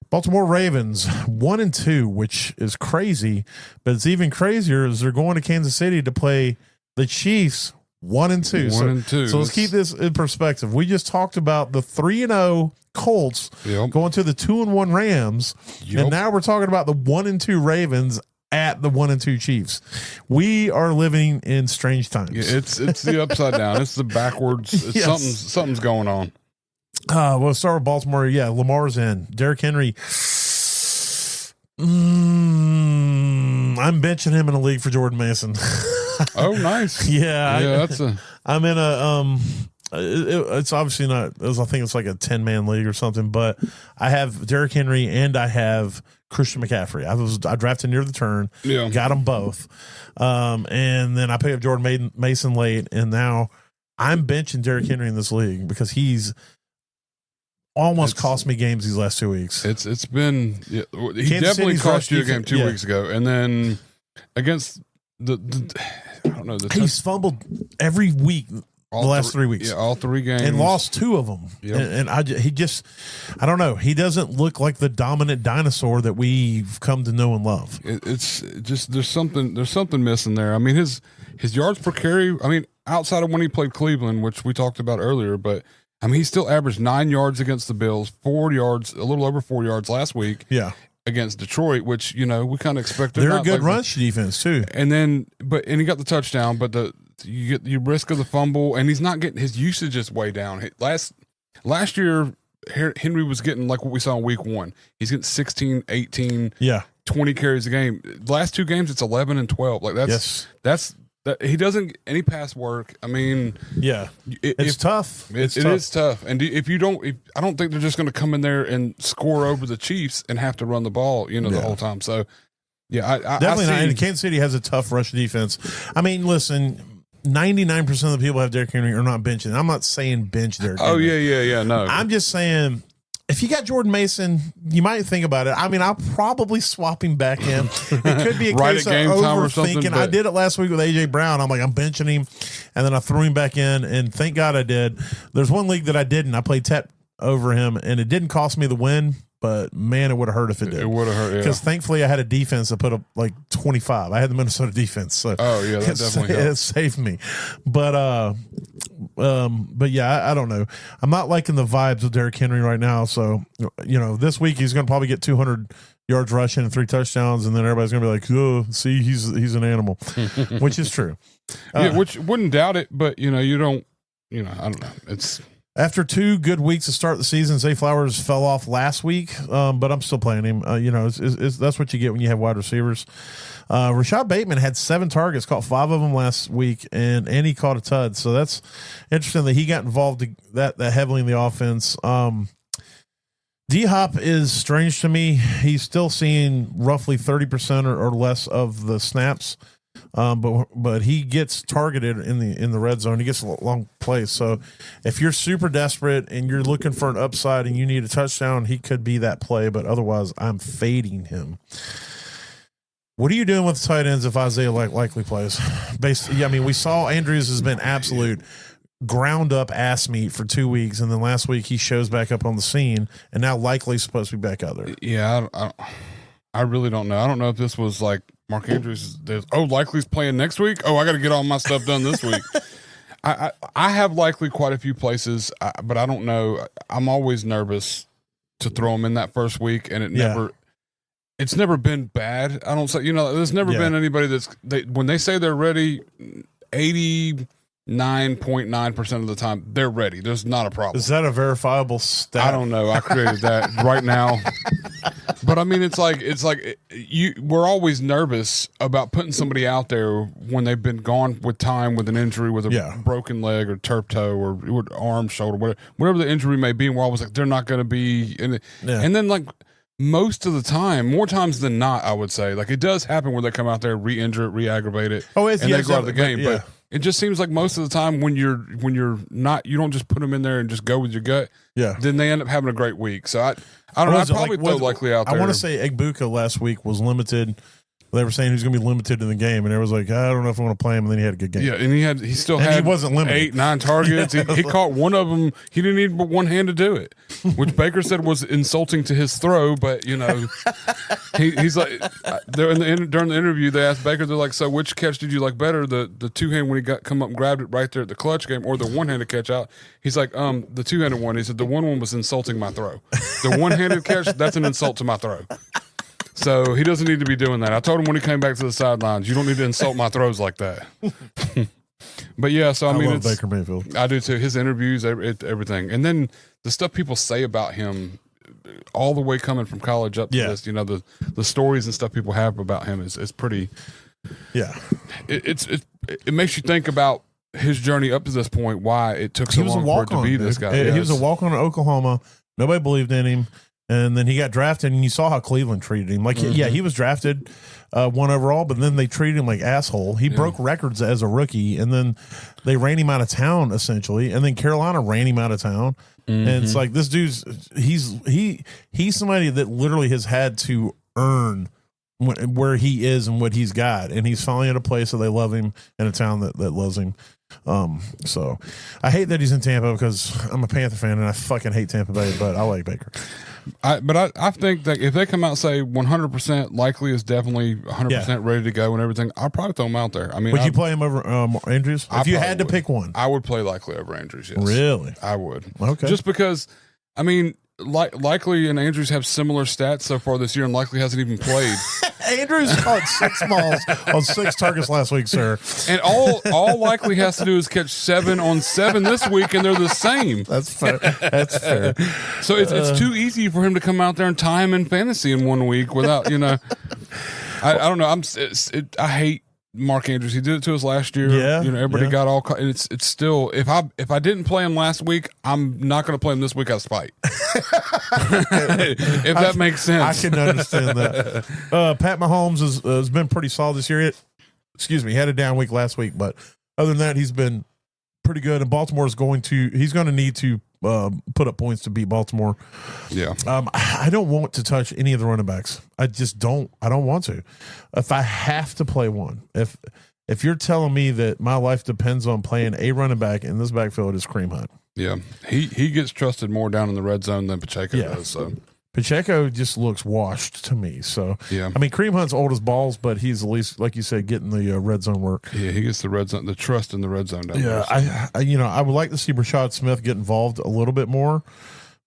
Baltimore Ravens 1-2, which is crazy, but it's even crazier as they're going to Kansas City to play the Chiefs 1-2. 1-2. So let's keep this in perspective. We just talked about the 3-0 Colts going to the 2-1 Rams, and now we're talking about the 1-2 Ravens at the 1-2 Chiefs. We are living in strange times. Yeah, it's the upside down. It's the backwards. It's something's going on. We'll start with Baltimore. Yeah, Lamar's in. Derrick Henry. I'm benching him in a league for Jordan Mason. Oh, nice. Yeah, I'm in a it's obviously not. I think it's like a 10-man league or something. But I have Derrick Henry and I have Christian McCaffrey. I drafted near the turn. Yeah, got them both. And then I picked up Jordan Mason late, and now I'm benching Derrick Henry in this league because he's almost cost me games these last 2 weeks. It's been he definitely cost you a game 2 weeks ago, and then against the I don't know he's fumbled every week. The last 3 weeks. Yeah, all 3 games. And lost 2 of them. Yep. And I don't know. He doesn't look like the dominant dinosaur that we've come to know and love. It's just there's something missing there. I mean, his yards per carry, I mean, outside of when he played Cleveland, which we talked about earlier, but I mean, he still averaged 9 yards against the Bills, 4 yards, a little over 4 yards last week. Yeah. Against Detroit, which, we kind of expected. They're a good rush defense too. And then, and he got the touchdown, but you get the risk of the fumble, and he's not getting his usage is way down. Last year, Henry was getting like what we saw in week 1. He's getting 16, 18, 20 carries a game. Last 2 games, it's 11 and 12. Like that's he doesn't get any pass work. I mean, it's tough. It is tough. And I don't think they're just going to come in there and score over the Chiefs and have to run the ball, the whole time. So, I definitely not. And Kansas City has a tough rush defense. I mean, listen, 99% of the people who have Derrick Henry are not benching. I'm not saying bench Derrick Henry. Oh, yeah. No. I'm just saying, if you got Jordan Mason, you might think about it. I mean, I'll probably swap him back in. It could be a case of overthinking. I did it last week with A.J. Brown. I'm like, I'm benching him, and then I threw him back in, and thank God I did. There's one league that I didn't. I played Tet over him, and it didn't cost me the win, but, man, it would have hurt if it did. It would have hurt, yeah. Because thankfully I had a defense that put up like 25. I had the Minnesota defense. So that definitely helped. It saved me. But yeah, I don't know. I'm not liking the vibes of Derrick Henry right now. So, this week he's going to probably get 200 yards rushing and 3 touchdowns, and then everybody's going to be like, oh, see, he's an animal, which is true. Which wouldn't doubt it, but, you don't, I don't know. It's... After 2 good weeks to start the season, Zay Flowers fell off last week, but I'm still playing him. That's what you get when you have wide receivers. Rashad Bateman had 7 targets, caught 5 of them last week, and he caught a tud. So that's interesting that he got involved that heavily in the offense. D-Hop is strange to me. He's still seeing roughly 30% or less of the snaps. But he gets targeted in the red zone. He gets a long plays. So if you're super desperate and you're looking for an upside and you need a touchdown, he could be that play. But otherwise, I'm fading him. What are you doing with the tight ends if Isaiah Likely plays? We saw Andrews has been absolute ground up ass meat for 2 weeks, and then last week he shows back up on the scene, and now Likely's supposed to be back out there. Yeah, I really don't know. I don't know if this was like Mark Andrews. Likely's playing next week. I got to get all my stuff done this week. I have Likely quite a few places, but I don't know. I'm always nervous to throw him in that first week, and it's never been bad. I don't say, there's never been anybody when they say they're ready, 89.9% of the time they're ready. There's not a problem. Is that a verifiable stat? I don't know. I created that right now. But I mean, it's like we're always nervous about putting somebody out there when they've been gone with time, with an injury, with a broken leg or turf toe or arm, shoulder, whatever the injury may be. And we're always like, they're not going to be in it. Yeah. And then like most of the time, more times than not, I would say, like it does happen where they come out there, re-injure it, re-aggravate it, and they go out of the game. But it just seems like most of the time when you're not, you don't just put them in there and just go with your gut. Yeah. Then they end up having a great week. So I don't know. I probably throw Likely out there. I want to say Egbuka last week was limited. They were saying he was going to be limited in the game, and it was like, I don't know if I want to play him. And then he had a good game. Yeah, and he wasn't limited. 8-9 targets. He caught one of them. He didn't need but one hand to do it, which Baker said was insulting to his throw. But he's like, during the interview, they asked Baker, they're like, so which catch did you like better, the two hand when he come up and grabbed it right there at the clutch game, or the one handed catch out? He's like, the 2-handed one. He said the one was insulting my throw. The 1-handed catch, that's an insult to my throw. So he doesn't need to be doing that. I told him when he came back to the sidelines, you don't need to insult my throws like that. But yeah, so I mean, love Baker Mayfield. I do too. His interviews, everything, and then the stuff people say about him, all the way coming from college up to this, you know, the stories and stuff people have about him is pretty. Yeah, it makes you think about his journey up to this point. Why it took so long for it to be this guy. He was a walk-on at Oklahoma. Nobody believed in him. And then he got drafted, and you saw how Cleveland treated him. Like, yeah, he was drafted 1 overall, but then they treated him like asshole. He broke records as a rookie, and then they ran him out of town, essentially. And then Carolina ran him out of town. And it's like, this dude's he's somebody that literally has had to earn where he is and what he's got. And he's finally at a place that they love him, in a town that loves him. So I hate that he's in Tampa because I'm a Panther fan and I fucking hate Tampa Bay, but I like Baker. I think that if they come out and say 100% likely is definitely 100% ready to go and everything, I'll probably throw him out there. I mean, would you play him over Andrews? If you had to pick one, I would play Likely over Andrews. Yes, really, I would. Okay, just because, I mean, Likely and Andrews have similar stats so far this year, and Likely hasn't even played. Andrews caught 6 balls on 6 targets last week, sir. And all Likely has to do is catch 7 on 7 this week, and they're the same. That's fair. That's fair. So it's too easy for him to come out there and tie him in fantasy in 1 week without, you know. I don't know. I hate Mark Andrews. He did it to us last year. Yeah, you know, everybody got all. And it's still, if I didn't play him last week, I'm not going to play him this week out of spite. If that makes sense, I can understand that. Pat Mahomes has been pretty solid this year. He had a down week last week, but other than that, he's been pretty good. And Baltimore is he's going to need to put up points to beat Baltimore. Yeah. I don't want to touch any of the running backs. I just don't. I don't want to. If I have to play one, if you're telling me that my life depends on playing a running back in this backfield, is Kareem Hunt. Yeah, he gets trusted more down in the red zone than Pacheco does. So Pacheco just looks washed to me. So yeah, I mean, Kareem Hunt's old as balls, but he's at least, like you said, getting the red zone work. Yeah, he gets the red zone, the trust in the red zone down there. So. I would like to see Rashad Smith get involved a little bit more,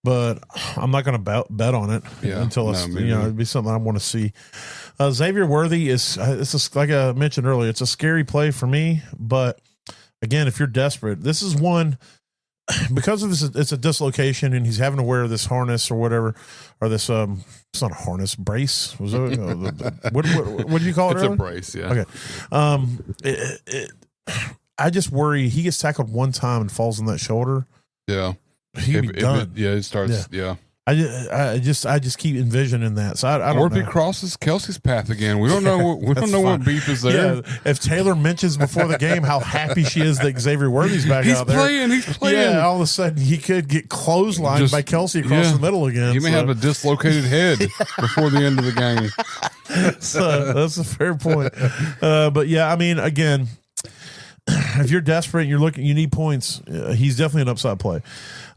but I'm not going to bet on it until it'd be something I want to see. Xavier Worthy it's just, like I mentioned earlier, it's a scary play for me. But again, if you're desperate, this is one. Because of this, it's a dislocation, and he's having to wear this harness or whatever, or this it's not a harness, brace. Was it? What did you call it? It's earlier? A brace, yeah. Okay. I just worry he gets tackled one time and falls on that shoulder. Yeah, he'd be done. It starts. Yeah. I just keep envisioning that. So I don't know. Or if he crosses Kelsey's path again, we don't know. We don't know what beef is there. Yeah, if Taylor mentions before the game how happy she is that Xavier Worthy's back out there, he's playing. Yeah, all of a sudden he could get clotheslined by Kelsey across the middle again. He may have a dislocated head before the end of the game. So that's a fair point. But yeah, I mean, again, if you're desperate and you need points, he's definitely an upside play.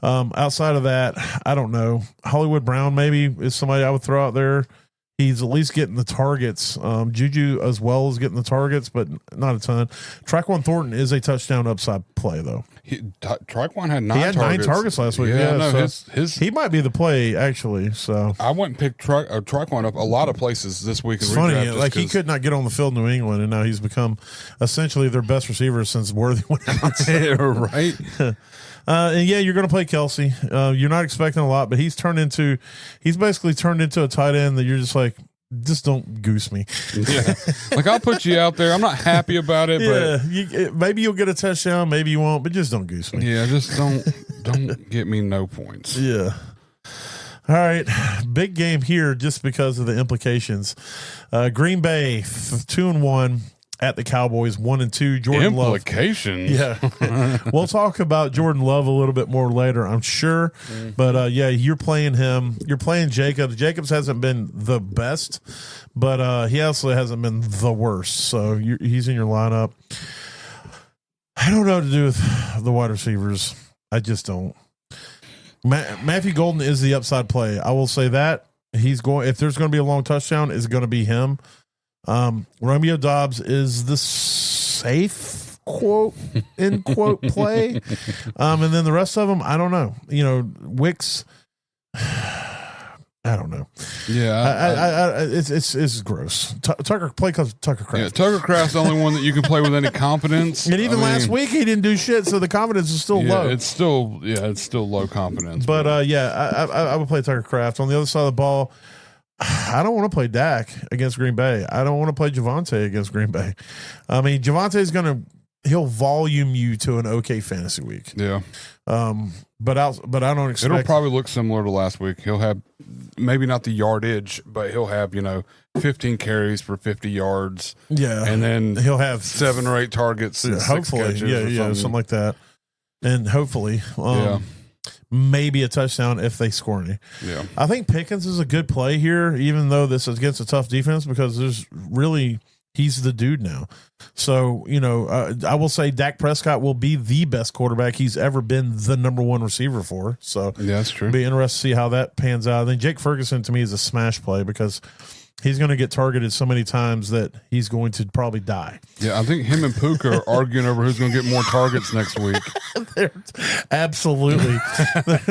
Outside of that, I don't know. Hollywood Brown maybe is somebody I would throw out there. He's at least getting the targets. Juju as well as getting the targets, but not a ton. Tyquan Thornton is a touchdown upside play, though. Tyquan had 9 He had targets. 9 targets last week. He might be the play, actually. So I went and picked Tyquan up a lot of places this week. It's funny. Like, he could not get on the field in New England, and now he's become essentially their best receiver since Worthy went out. Right. And yeah, you're going to play Kelsey. You're not expecting a lot, but he's basically turned into a tight end that you're just like, just don't goose me. Yeah. Like, I'll put you out there. I'm not happy about it, but maybe you'll get a touchdown, maybe you won't, but just don't goose me. Yeah, just don't get me no points. Yeah. All right, big game here just because of the implications. Green Bay 2-1. At the Cowboys, 1-2. Jordan Love. Implications. Yeah. We'll talk about Jordan Love a little bit more later, I'm sure. But you're playing him. You're playing Jacobs. Jacobs hasn't been the best, but he also hasn't been the worst. So he's in your lineup. I don't know what to do with the wide receivers. I just don't. Matthew Golden is the upside play. I will say that. If there's going to be a long touchdown, it's going to be him. Romeo Doubs is the safe quote play. And then the rest of them, I don't know. Wicks, I don't know. Yeah, it's gross. Tucker Kraft. Yeah, Tucker Kraft's the only one that you can play with any confidence. And even last week he didn't do shit, so the confidence is still low. It's still low confidence. But I would play Tucker Kraft. On the other side of the ball, I don't want to play Dak against Green Bay. I don't want to play Javonte against Green Bay. I mean, Javonte's he'll volume you to an okay fantasy week. Yeah. But I don't expect it'll probably look similar to last week. He'll have maybe not the yardage, but he'll have 15 carries for 50 yards. Yeah, and then he'll have 7 or 8 targets. Hopefully, something like that, and hopefully, maybe a touchdown if they score any. Yeah, I think Pickens is a good play here, even though this is against a tough defense, because he's the dude now. So, I will say Dak Prescott will be the best quarterback he's ever been the number one receiver for. So, yeah, that's true. It'll be interesting to see how that pans out. I think Jake Ferguson to me is a smash play because he's going to get targeted so many times that he's going to probably die. Yeah, I think him and Puka are arguing over who's going to get more targets next week. They're absolutely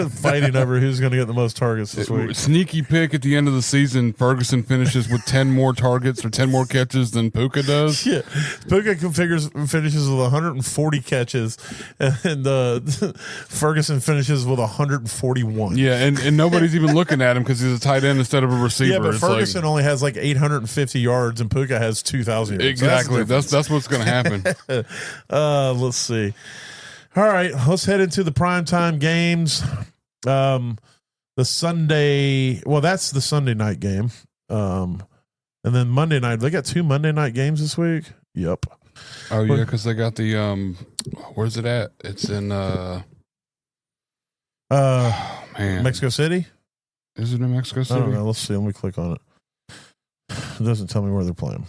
fighting over who's going to get the most targets this week. Sneaky pick at the end of the season. Ferguson finishes with 10 more targets or 10 more catches than Puka does. Yeah, Puka finishes with 140 catches, and Ferguson finishes with 141. Yeah, and nobody's even looking at him because he's a tight end instead of a receiver. Yeah, but Ferguson only has like 850 yards, and Puka has 2,000 yards. Exactly. That's what's going to happen. Let's see. All right, let's head into the primetime games. The Sunday, that's the Sunday night game. And then Monday night, they got 2 Monday night games this week. Yep. Oh yeah, because they got the where's it at? It's in Mexico City. Is it in Mexico City? I don't know. Let's see. Let me click on it. It doesn't tell me where they're playing.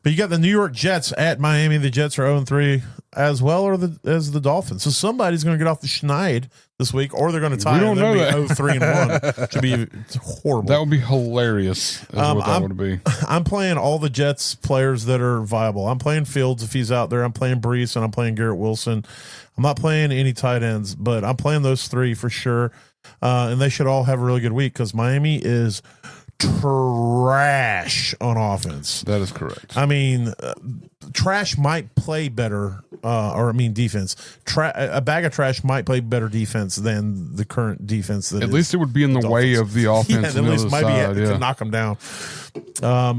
But you got the New York Jets at Miami. The Jets are 0-3 as well as the Dolphins. So somebody's going to get off the schneid this week, or they're going to tie. We don't know that. 0-3-1. Should be horrible. That would be hilarious. That would be. I'm playing all the Jets players that are viable. I'm playing Fields if he's out there. I'm playing Brees and I'm playing Garrett Wilson. I'm not playing any tight ends, but I'm playing those 3 for sure. And they should all have a really good week because Miami is trash on offense. That is correct. I mean, trash might play better, defense. A bag of trash might play better defense than the current defense. At least it would be in the way of the offense. Yeah, at least might be to knock them down. I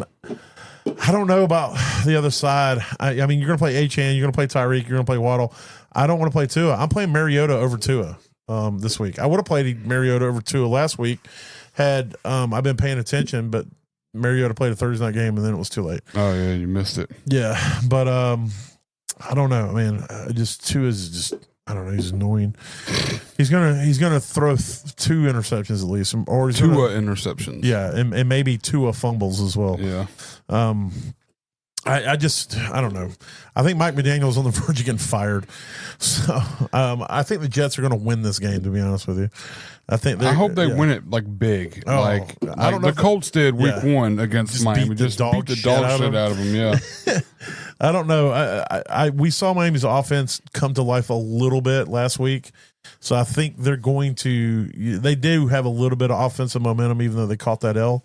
don't know about the other side. I mean, you're going to play Achane, you're going to play Tyreek, you're going to play Waddle. I don't want to play Tua. I'm playing Mariota over Tua this week. I would have played Mariota over Tua last week. Had I've been paying attention, but Mariota played a Thursday night game and then it was too late. Oh yeah, you missed it. Yeah, but I don't know, man. Tua is just I don't know. He's annoying. He's gonna throw 2 interceptions at least, or he's 2 interceptions. Yeah, and maybe 2 fumbles as well. Yeah. I don't know. I think Mike McDaniel's on the verge of getting fired. So I think the Jets are going to win this game, to be honest with you. I hope they win it like big. I don't know. The Colts did week 1 against Miami. Just beat the dog shit out of them. Yeah. I don't know. We saw Miami's offense come to life a little bit last week. So I think they do have a little bit of offensive momentum, even though they caught that L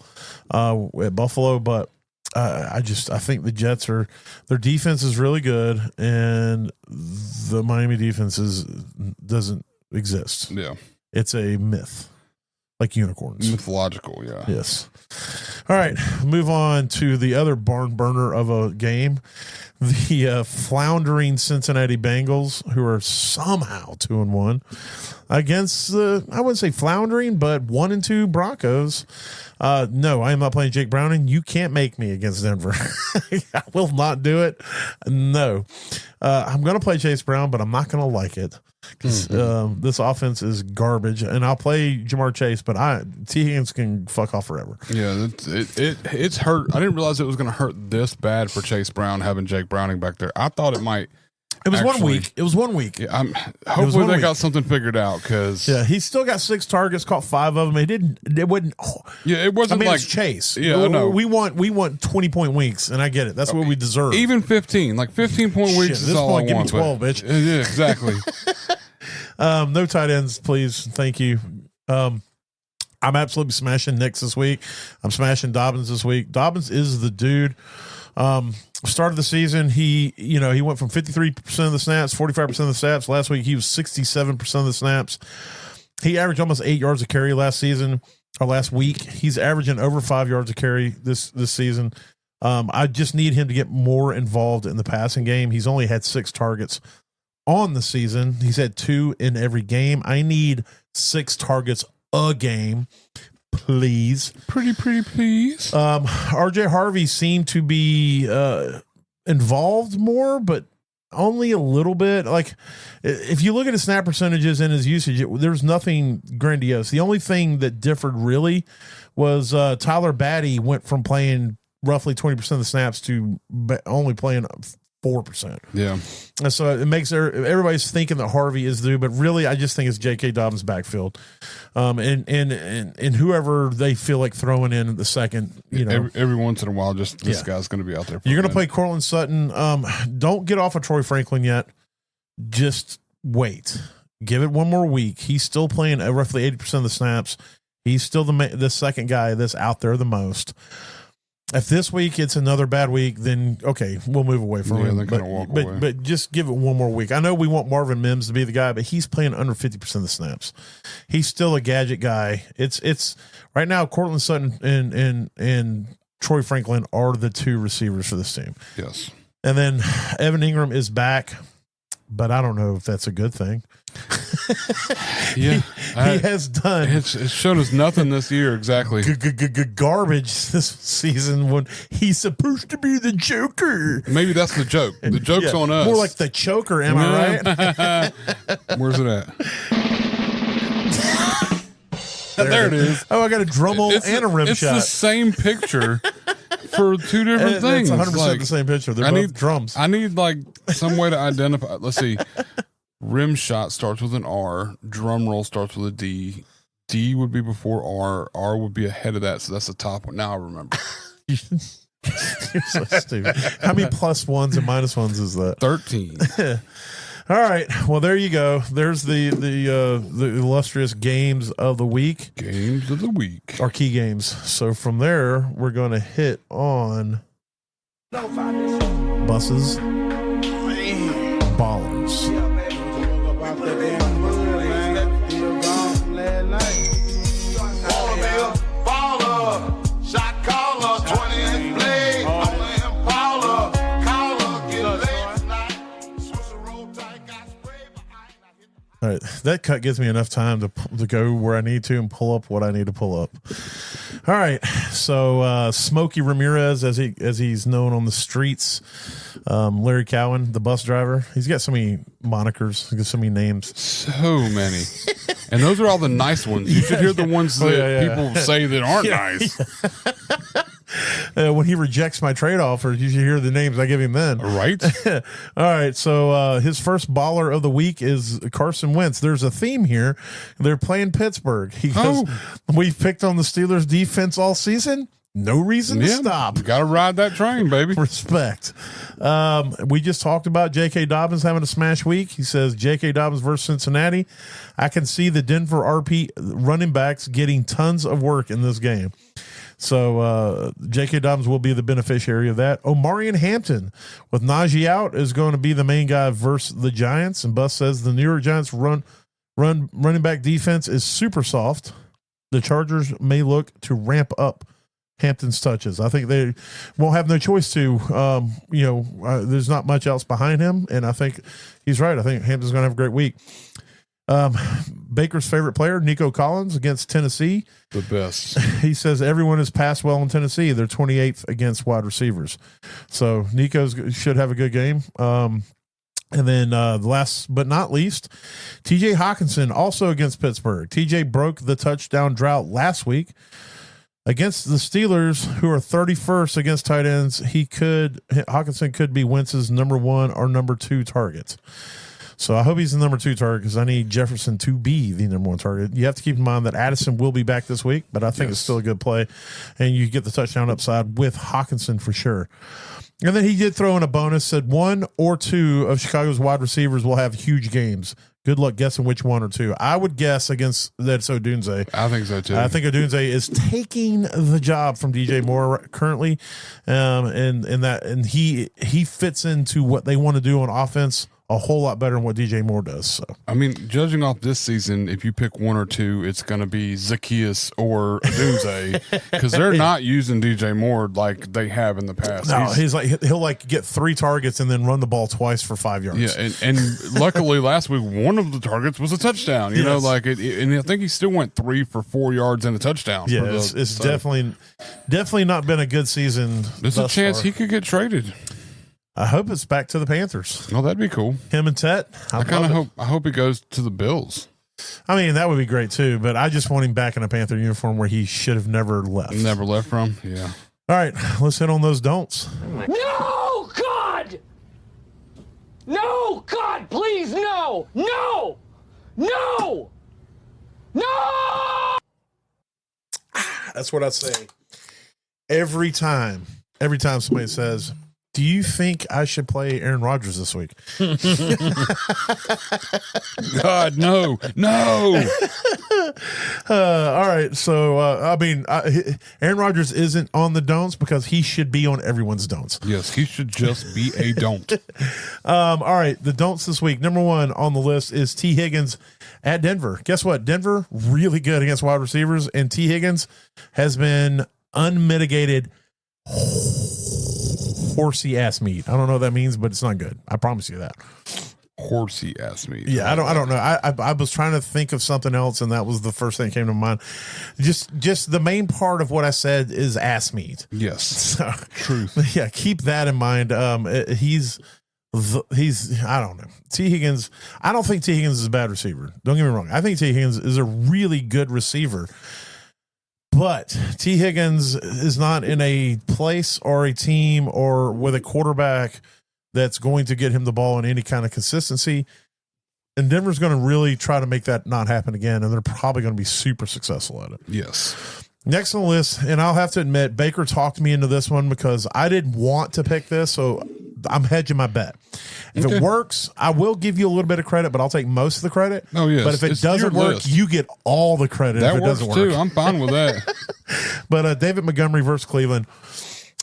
at Buffalo. But I think the Jets their defense is really good, and the Miami defense doesn't exist. Yeah, it's a myth, like unicorns. Mythological, yeah. Yes. All right, move on to the other barn burner of a game, the floundering Cincinnati Bengals, who are somehow 2-1 against the I wouldn't say floundering, but 1-2 Broncos. No, I am not playing Jake Browning. You can't make me against Denver. I will not do it. No. I'm going to play Chase Brown, but I'm not going to like it because this offense is garbage. And I'll play Jamar Chase, but T. Higgins can fuck off forever. Yeah, it's hurt. I didn't realize it was going to hurt this bad for Chase Brown having Jake Browning back there. I thought it might. It was 1 week. It was 1 week. Yeah, hopefully they got something figured out because he's still got 6 targets, caught 5 of them. It wasn't. Yeah, it wasn't like it's Chase. Yeah, no. We want 20-point weeks, and I get it. That's what we deserve. Even 15, like 15-point weeks. At this point, give me 12, bitch. Yeah, exactly. No tight ends, please. Thank you. I'm absolutely smashing Nix this week. I'm smashing Dobbins this week. Dobbins is the dude. Start of the season, he went from 53% of the snaps, 45% of the snaps. Last week, he was 67% of the snaps. He averaged almost 8 yards a carry last week. He's averaging over 5 yards a carry this season. I just need him to get more involved in the passing game. He's only had 6 targets on the season. He's had 2 in every game. I need 6 targets a game, please. Pretty please. RJ Harvey seemed to be involved more, but only a little bit. Like, if you look at his snap percentages and his usage, there's nothing grandiose. The only thing that differed really was Tyler Batty went from playing roughly 20% of the snaps to only playing 4%. Yeah. And so it makes everybody's thinking that Harvey is due, but really I just think it's J.K. Dobbins' backfield. And whoever they feel like throwing in the second, every once in a while, just this guy's going to be out there. You're going to play Cortland Sutton. Don't get off of Troy Franklin yet. Just wait. Give it one more week. He's still playing roughly 80% of the snaps. He's still the second guy that's out there the most. If this week it's another bad week, then okay, we'll move away from him. But just give it one more week. I know we want Marvin Mims to be the guy, but he's playing under 50% of the snaps. He's still a gadget guy. It's right now Cortland Sutton and Troy Franklin are the 2 receivers for this team. Yes. And then Evan Ingram is back, but I don't know if that's a good thing. Yeah, he has done. It's shown us nothing this year. Exactly, garbage this season when he's supposed to be the Joker. Maybe that's the joke. The joke's on us. More like the choker. Am I right? Where's it at? There it is. Oh, I got a Drummel and a rim shot. It's the same picture for 2 different things. It's 100% the same picture. They're both drums. I need like some way to identify. Let's see. Rim shot starts with an R. Drum roll starts with a D. D would be before R. R would be ahead of that. So that's the top one. Now I remember. You're so stupid. How many +1s and -1s is that? 13. All right. Well, there you go. There's the illustrious games of the week. Games of the week. Our key games. So from there, we're going to hit on buses, ballers. All right, that cut gives me enough time to go where I need to and pull up what I need to pull up. All right, so Smokey Ramirez, as he's known on the streets, Larry Cowan, the bus driver. He's got so many monikers, he's got so many names, so many, and those are all the nice ones. You should hear the ones that people say that aren't nice. When he rejects my trade offers, you should hear the names I give him then. Right. All right. So his first baller of the week is Carson Wentz. There's a theme here. They're playing Pittsburgh. He goes, we've picked on the Steelers defense all season. No reason to stop. You got to ride that train, baby. Respect. We just talked about J.K. Dobbins having a smash week. He says J.K. Dobbins versus Cincinnati. I can see the Denver RP running backs getting tons of work in this game. So J.K. Dobbins will be the beneficiary of that. Omarion Hampton, with Najee out, is going to be the main guy versus the Giants. And Bus says the New York Giants running back defense is super soft. The Chargers may look to ramp up Hampton's touches. I think they won't have no choice to. There's not much else behind him, and I think he's right. I think Hampton's going to have a great week. Baker's favorite player, Nico Collins, against Tennessee. The best. He says everyone has passed well in Tennessee. They're 28th against wide receivers. So Nico's should have a good game. And then last but not least, TJ Hawkinson, also against Pittsburgh. TJ broke the touchdown drought last week against the Steelers, who are 31st against tight ends. Hawkinson could be Wentz's number 1 or number 2 target. So I hope he's the number 2 target because I need Jefferson to be the number 1 target. You have to keep in mind that Addison will be back this week, but I think it's still a good play. And you get the touchdown upside with Hawkinson for sure. And then he did throw in a bonus, said 1 or 2 of Chicago's wide receivers will have huge games. Good luck guessing which 1 or 2. I would guess against that's Odunze. I think so too. I think Odunze is taking the job from DJ Moore currently, and he fits into what they want to do on offense a whole lot better than what DJ Moore does. So I mean, judging off this season, if you pick 1 or 2, it's going to be Zacchaeus or Odunze because they're not using DJ Moore like they have in the past. No, he'll get 3 targets and then run the ball twice for 5 yards. Yeah, and luckily last week one of the targets was a touchdown. You know, and I think he still went 3 for 4 yards and a touchdown. Yeah, it's definitely not been a good season. There's a chance he could get traded. I hope it's back to the Panthers. Oh, that'd be cool. Him and Tet. I hope he goes to the Bills. I mean, that would be great too, but I just want him back in a Panther uniform where he should have never left. Never left from? Yeah. All right, let's hit on those don'ts. No, God! No, God, please, no! No! No! No! That's what I say. Every time somebody says, do you think I should play Aaron Rodgers this week? God, no. All right. So, Aaron Rodgers isn't on the don'ts because he should be on everyone's don'ts. Yes, he should just be a don't. All right. The don'ts this week. Number 1 on the list is T. Higgins at Denver. Guess what? Denver, really good against wide receivers, and T. Higgins has been unmitigated horsey ass meat. I don't know what that means, but it's not good. I promise you that. Horsey ass meat. Yeah, I don't know. I was trying to think of something else, and that was the first thing that came to mind. Just the main part of what I said is ass meat. Yes, so, truth. Yeah, keep that in mind. He's I don't know. T. Higgins. I don't think T. Higgins is a bad receiver. Don't get me wrong. I think T. Higgins is a really good receiver. But T. Higgins is not in a place or a team or with a quarterback that's going to get him the ball in any kind of consistency. And Denver's going to really try to make that not happen again, and they're probably going to be super successful at it. Yes. Next on the list, and I'll have to admit, Baker talked me into this one because I didn't want to pick this, so I'm hedging my bet. If it works, I will give you a little bit of credit, but I'll take most of the credit. Oh, yes. But if it doesn't work, you get all the credit. That if it works doesn't too. work. I'm fine with that. But David Montgomery versus Cleveland,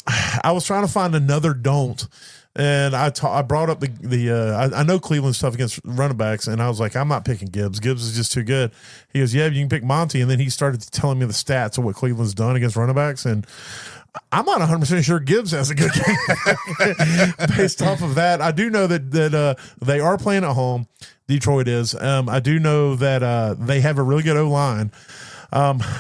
I was trying to find another don't. And I brought up I know Cleveland's tough against running backs, and I was like, I'm not picking Gibbs. Gibbs is just too good. He goes, yeah, you can pick Monty. And then he started telling me the stats of what Cleveland's done against running backs, and I'm not 100% sure Gibbs has a good game. Based off of that, I do know that they are playing at home. Detroit is. I do know that they have a really good O-line.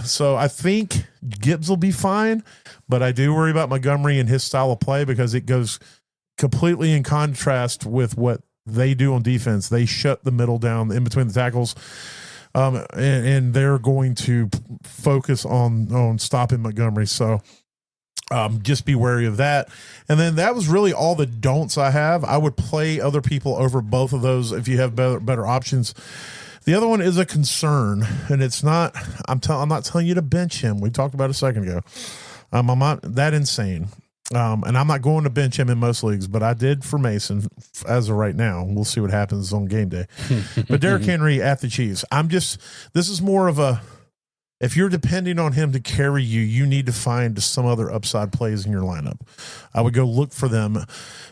So I think Gibbs will be fine, but I do worry about Montgomery and his style of play because it goes completely in contrast with what they do on defense. They shut the middle down in between the tackles, and they're going to focus on stopping Montgomery. So just be wary of that. And then that was really all the don'ts I have. I would play other people over both of those if you have better options. The other one is a concern, and it's not. I'm not telling you to bench him. We talked about it a second ago. I'm not that insane. And I'm not going to bench him in most leagues, but I did for Mason as of right now. We'll see what happens on game day. But Derrick Henry at the Chiefs. This is more of a, if you're depending on him to carry you, you need to find some other upside plays in your lineup. I would go look for them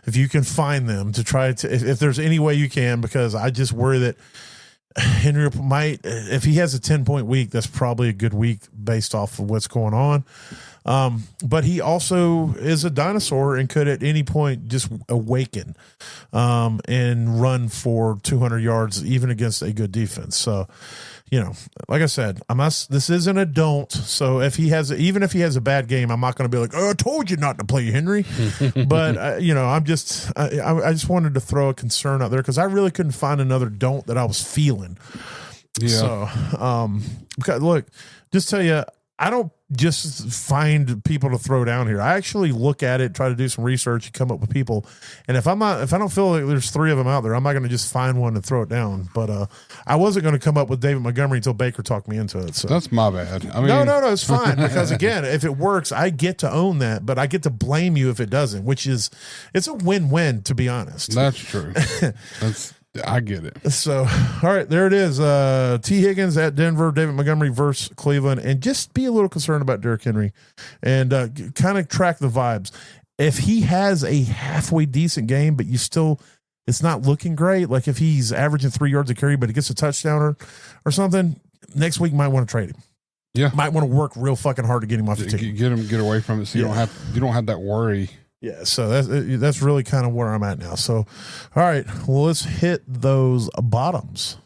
if you can find them to try to, if there's any way you can, because I just worry that Henry might, if he has a 10-point week, that's probably a good week based off of what's going on. But he also is a dinosaur and could at any point just awaken and run for 200 yards, even against a good defense. So, like I said, this isn't a don't. So even if he has a bad game, I'm not going to be like, oh, I told you not to play Henry. But, I just wanted to throw a concern out there because I really couldn't find another don't that I was feeling. Yeah. So, look, just tell you, I don't just find people to throw down here. I actually look at it, try to do some research, and come up with people. And if I don't feel like there's 3 of them out there, I'm not going to just find one and throw it down. But I wasn't going to come up with David Montgomery until Baker talked me into it. So that's my bad. I mean, no, it's fine because again, if it works, I get to own that, but I get to blame you if it doesn't, it's a win-win, to be honest. That's true. I get it. So, all right, there it is. T. Higgins at Denver, David Montgomery versus Cleveland, and just be a little concerned about Derrick Henry and kind of track the vibes. If he has a halfway decent game, but it's not looking great, like if he's averaging 3 yards a carry, but he gets a touchdown or something, next week might want to trade him. Yeah, might want to work real fucking hard to get him off the team. Get away from it, so you don't have that worry. Yeah, so that's really kind of where I'm at now. So, all right, well, let's hit those bottoms.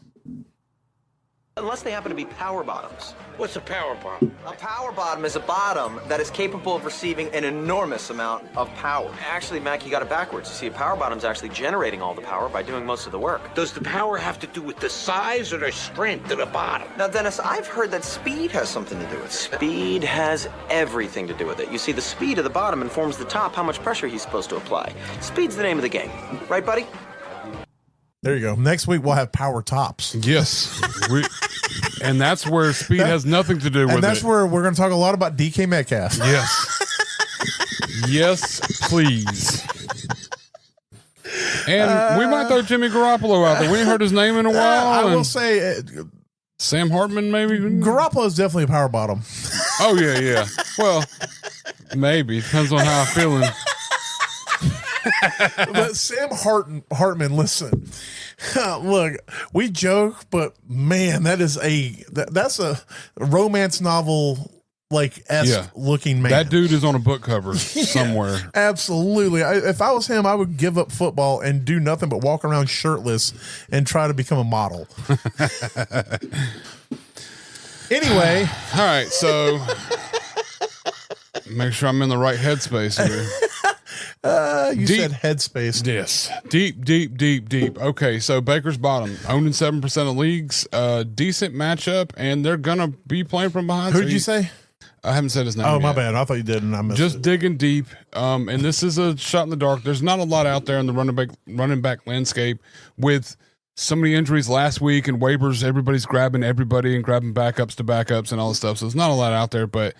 Unless they happen to be power bottoms. What's a power bottom? A power bottom is a bottom that is capable of receiving an enormous amount of power. Actually, Mac, you got it backwards. You see, a power bottom is actually generating all the power by doing most of the work. Does the power have to do with the size or the strength of the bottom? Now, Dennis, I've heard that speed has something to do with it. Speed has everything to do with it. You see, the speed of the bottom informs the top how much pressure he's supposed to apply. Speed's the name of the game. Right, buddy? There you go. Next week we'll have power tops. Yes, and that's where speed has nothing to do with it. And that's where we're going to talk a lot about DK Metcalf. Yes, yes, please. And we might throw Jimmy Garoppolo out there. We ain't heard his name in a while. I will say, Sam Hartman, maybe. Garoppolo is definitely a power bottom. Oh yeah. Well, maybe depends on how I'm feeling. But Sam Hartman, listen, look, we joke, but man, that's a romance novel looking man. That dude is on a book cover somewhere. Absolutely. If I was him, I would give up football and do nothing but walk around shirtless and try to become a model. Anyway, all right, so make sure I'm in the right headspace here. You said headspace. Yes. Deep. Okay, so Baker's bottom, owned in 7% of leagues, decent matchup, and they're going to be playing from behind. Who did you say? I haven't said his name. Oh, yet. my bad. I thought you did, and I missed Just it. digging deep, and this is a shot in the dark. There's not a lot out there in the running back landscape with so many injuries last week and waivers. Everybody's grabbing everybody and grabbing backups to backups and all this stuff, so there's not a lot out there, but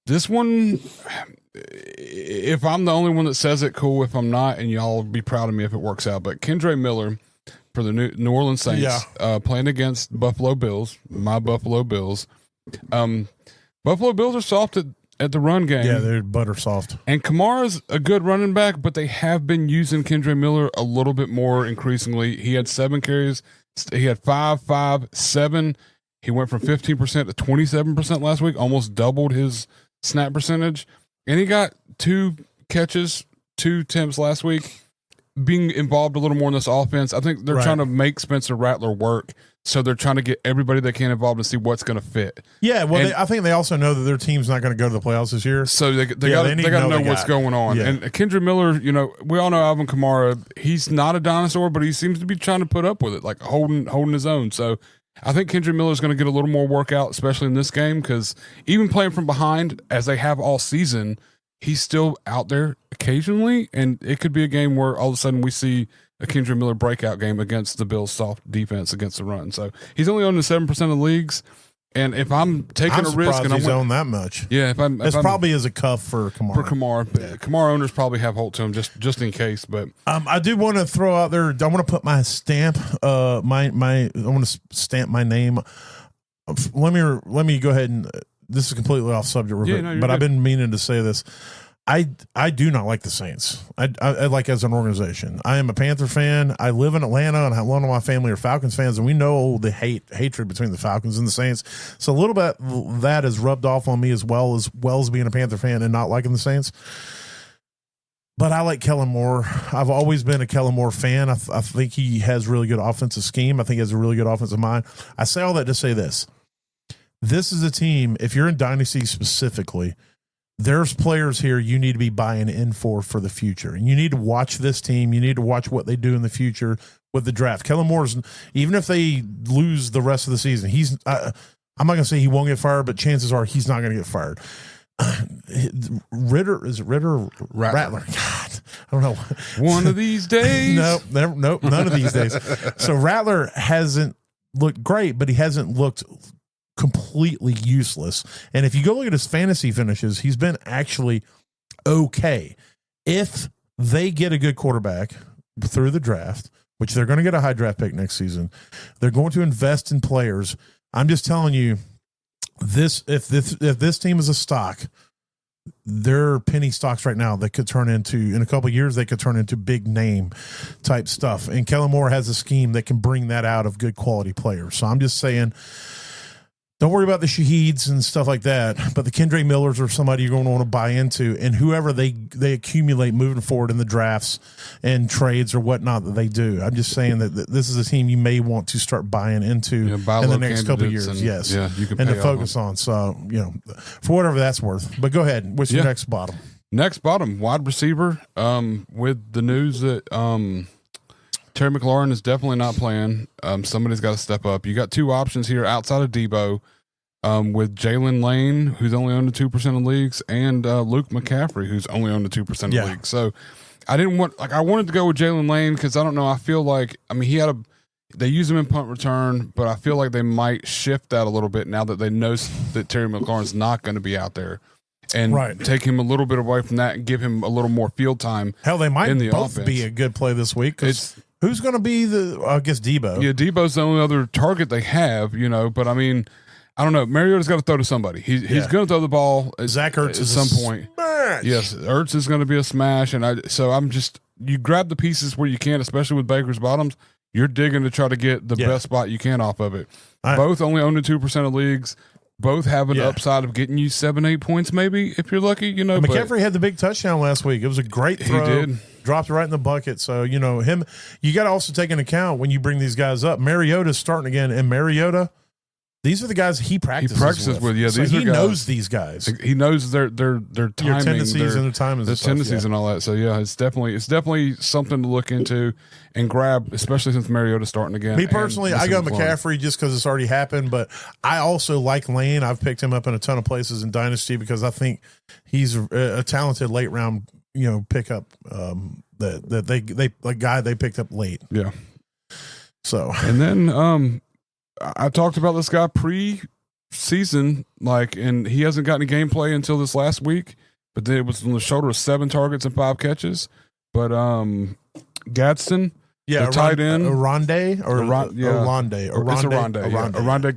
this one, if I'm the only one that says it, cool. If I'm not, and y'all will be proud of me if it works out. But Kendre Miller for the New Orleans Saints, playing against Buffalo Bills, my Buffalo Bills. Buffalo Bills are soft at the run game. Yeah, they're butter soft. And Kamara's a good running back, but they have been using Kendre Miller a little bit more increasingly. He had 7 carries. He had 5, 7. He went from 15% to 27% last week, almost doubled his snap percentage, and he got 2 catches, 2 attempts last week, being involved a little more in this offense. I think they're trying to make Spencer Rattler work, so they're trying to get everybody they can involved and see what's going to fit. Yeah, well, I think they also know that their team's not going to go to the playoffs this year, so they got to know what's going on. Yeah. And Kendre Miller, we all know Alvin Kamara. He's not a dinosaur, but he seems to be trying to put up with it, like holding his own. So I think Kendre Miller is going to get a little more workout, especially in this game, because even playing from behind, as they have all season, he's still out there occasionally, and it could be a game where all of a sudden we see a Kendre Miller breakout game against the Bills' soft defense against the run. So he's only on the 7% of the leagues. And if I'm taking a risk, and he's owned that much. Yeah, it's probably as a cuff for Kamara. Kamara owners probably have hold to him just in case. But I do want to throw out there. I want to put my stamp. I want to stamp my name. Let me go ahead and. This is completely off subject, but good. I've been meaning to say this. I do not like the Saints. I like as an organization. I am a Panther fan. I live in Atlanta, and a lot of my family are Falcons fans, and we know the hatred between the Falcons and the Saints. So a little bit that has rubbed off on me as well as being a Panther fan and not liking the Saints. But I like Kellen Moore. I've always been a Kellen Moore fan. I think he has really good offensive scheme. I think he has a really good offensive mind. I say all that to say this. This is a team, if you're in Dynasty specifically, there's players here you need to be buying in for the future. And you need to watch this team. You need to watch what they do in the future with the draft. Kellen Moore's, even if they lose the rest of the season, I'm not going to say he won't get fired, but chances are he's not going to get fired. Ritter, is it Ritter? Rattler. God, I don't know. One of these days. Nope, none of these days. So Rattler hasn't looked great, but he hasn't looked completely useless. And if you go look at his fantasy finishes, he's been actually okay. If they get a good quarterback through the draft, which they're going to get a high draft pick next season, they're going to invest in players. I'm just telling you, if this team is a stock, they're penny stocks right now that could turn into, in a couple of years, they could turn into big name type stuff. And Kellen Moore has a scheme that can bring that out of good quality players. So I'm just saying, don't worry about the Shaheeds and stuff like that, but the Kendre Millers are somebody you're going to want to buy into, and whoever they accumulate moving forward in the drafts and trades or whatnot that they do. I'm just saying that this is a team you may want to start buying into in the next couple of years. Yes. Yeah, you can and to focus on. So, for whatever that's worth. But go ahead. What's your next bottom? Next bottom, wide receiver, with the news that Terry McLaurin is definitely not playing. Somebody's got to step up. You got two options here outside of Debo, with Jalen Lane, who's only owned to 2% of leagues, and Luke McCaffrey, who's only owned to 2% of leagues. So I wanted to go with Jalen Lane because I don't know. I feel like, they use him in punt return, but I feel like they might shift that a little bit now that they know that Terry McLaurin's not going to be out there. And take him a little bit away from that and give him a little more field time. Hell, they might in the both offense. Be a good play this week. Who's going to be I guess Debo. Yeah, Debo's the only other target they have, but I don't know. Mariota's got to throw to somebody. He's going to throw the ball Zach Ertz at some point. Smash. Yes, Ertz is going to be a smash. And you grab the pieces where you can, especially with Baker's bottoms. You're digging to try to get the best spot you can off of it. Both only owned 2% of leagues. Both have an upside of getting you 7-8 points, maybe, if you're lucky. McCaffrey had the big touchdown last week. It was a great throw. He did. Dropped it right in the bucket. So, him, you got to also take into account when you bring these guys up. Mariota's starting again, and Mariota, these are the guys he practices with. Yeah, so these he are guys, knows these guys. He knows their timing, their tendencies and their timings, their tendencies and all that. So it's definitely something to look into and grab, especially since Mariota's starting again. Me personally, I got McCaffrey just because it's already happened, but I also like Lane. I've picked him up in a ton of places in Dynasty because I think he's a talented late round, pickup. That they guy they picked up late. Yeah. So and then I talked about this guy pre-season, and he hasn't gotten any gameplay until this last week. But then it was on the shoulder of 7 targets and 5 catches. But Gadsden, the tight end, Oronde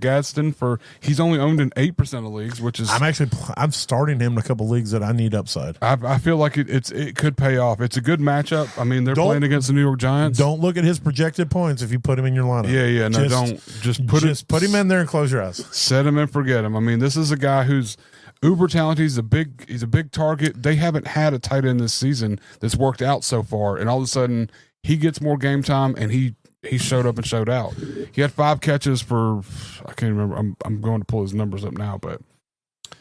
Gadsden he's only owned in 8% of leagues, which is I'm starting him in a couple leagues that I need upside. I feel like it could pay off. It's a good matchup. They're playing against the New York Giants. Don't look at his projected points if you put him in your lineup. Yeah, no, don't just put him in there and close your eyes. Set him and forget him. This is a guy who's uber talented. He's a big target. They haven't had a tight end this season that's worked out so far, and all of a sudden he gets more game time, and he showed up and showed out. He had 5 catches for, I can't remember. I'm going to pull his numbers up now, but